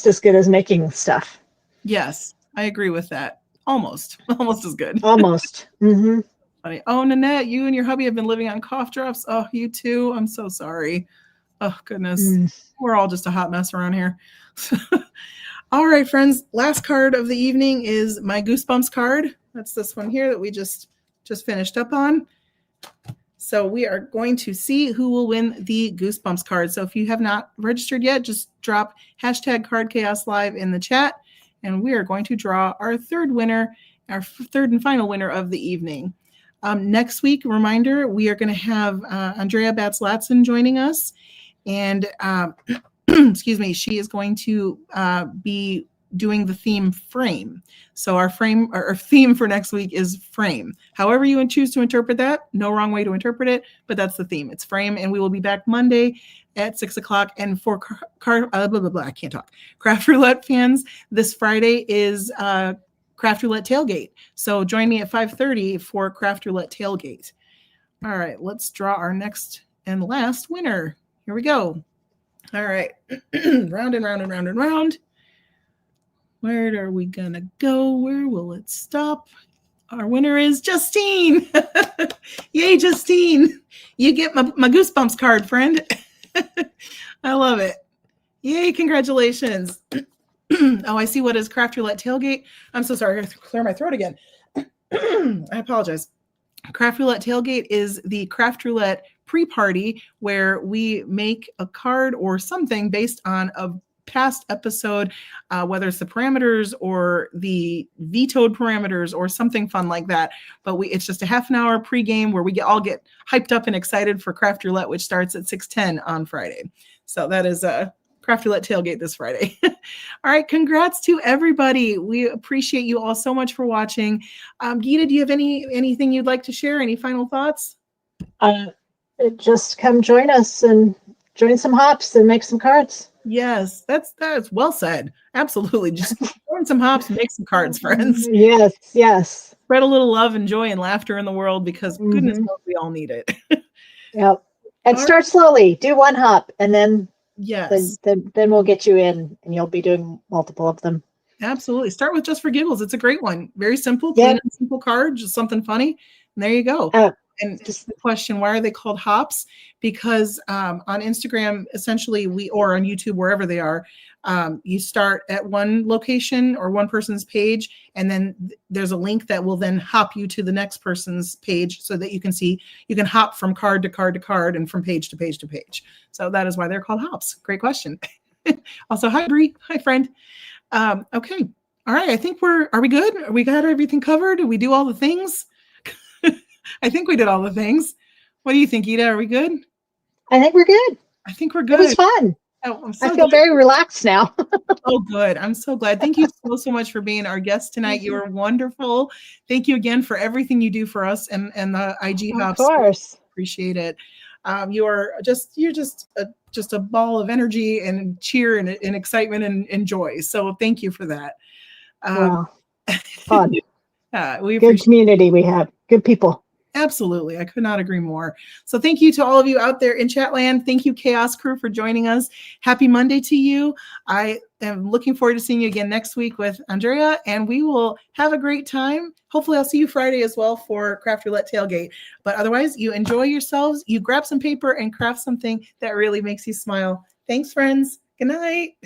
as good as making stuff. Yes, I agree with that. Almost as good. Almost. Mm-hmm. Funny. Oh, Nanette, you and your hubby have been living on cough drops. Oh, you too. I'm so sorry. Oh, goodness. We're all just a hot mess around here. All right, friends. Last card of the evening is my Goosebumps card. That's this one here that we just finished up on. So we are going to see who will win the Goosebumps card. So if you have not registered yet, just drop hashtag Card Chaos Live in the chat. And we are going to draw our third winner, our third and final winner of the evening. Next week, reminder, we are going to have Andrea Batz-Latson joining us. And excuse me, she is going to be doing the theme frame. So our theme for next week is frame. However you choose to interpret that, no wrong way to interpret it, but that's the theme. It's frame, and we will be back Monday at 6 o'clock. And for I can't talk. Craft Roulette fans, this Friday is Craft Roulette Tailgate. So join me at 5:30 for Craft Roulette Tailgate. All right, let's draw our next and last winner. Here we go. All right, round and round and round and round. Where are we gonna go? Where will it stop? Our winner is Justine. Yay, Justine. You get my Goosebumps card, friend. I love it. Yay, congratulations. Oh, I see what is Craft Roulette Tailgate. I'm so sorry. I have to clear my throat again. I apologize. Craft Roulette Tailgate is the Craft Roulette pre-party where we make a card or something based on a past episode, whether it's the parameters or the vetoed parameters or something fun like that. But it's just a half an hour pregame where we all get hyped up and excited for Craft Roulette, which starts at 6:10 on Friday. So that is Craft Roulette Tailgate this Friday. All right, congrats to everybody. We appreciate you all so much for watching. Geeta, do you have anything you'd like to share? Any final thoughts? Just come join us and join some hops and make some cards. Yes, that's well said. Absolutely. Just join some hops and make some cards, friends. Yes. Spread a little love and joy and laughter in the world because goodness knows we all need it. Yep. And start slowly. Do one hop and then yes. Then we'll get you in and you'll be doing multiple of them. Absolutely. Start with Just for Giggles. It's a great one. Very simple, clean and simple card, just something funny. And there you go. And just the question, why are they called hops? Because on Instagram, essentially or on YouTube, wherever they are, you start at one location or one person's page, and then there's a link that will then hop you to the next person's page so that you can hop from card to card to card and from page to page to page. So that is why they're called hops. Great question. Also, hi, Bree. Hi, friend. Okay. All right. I think are we good? We got everything covered? Did we do all the things? I think we did all the things. What do you think, Geeta? Are we good? I think we're good. I think we're good. It was fun. Oh, I feel very relaxed now. Oh, good. I'm so glad. Thank you so much for being our guest tonight. You were wonderful. Thank you again for everything you do for us and the IG Hops. Of course. Appreciate it. You're just a ball of energy and cheer and excitement and joy. So thank you for that. Fun. We good community we have. Good people. Absolutely. I could not agree more. So thank you to all of you out there in Chatland. Thank you, Chaos Crew, for joining us. Happy Monday to you. I am looking forward to seeing you again next week with Andrea, and we will have a great time. Hopefully I'll see you Friday as well for Craft Roulette Tailgate. But otherwise, you enjoy yourselves. You grab some paper and craft something that really makes you smile. Thanks, friends. Good night.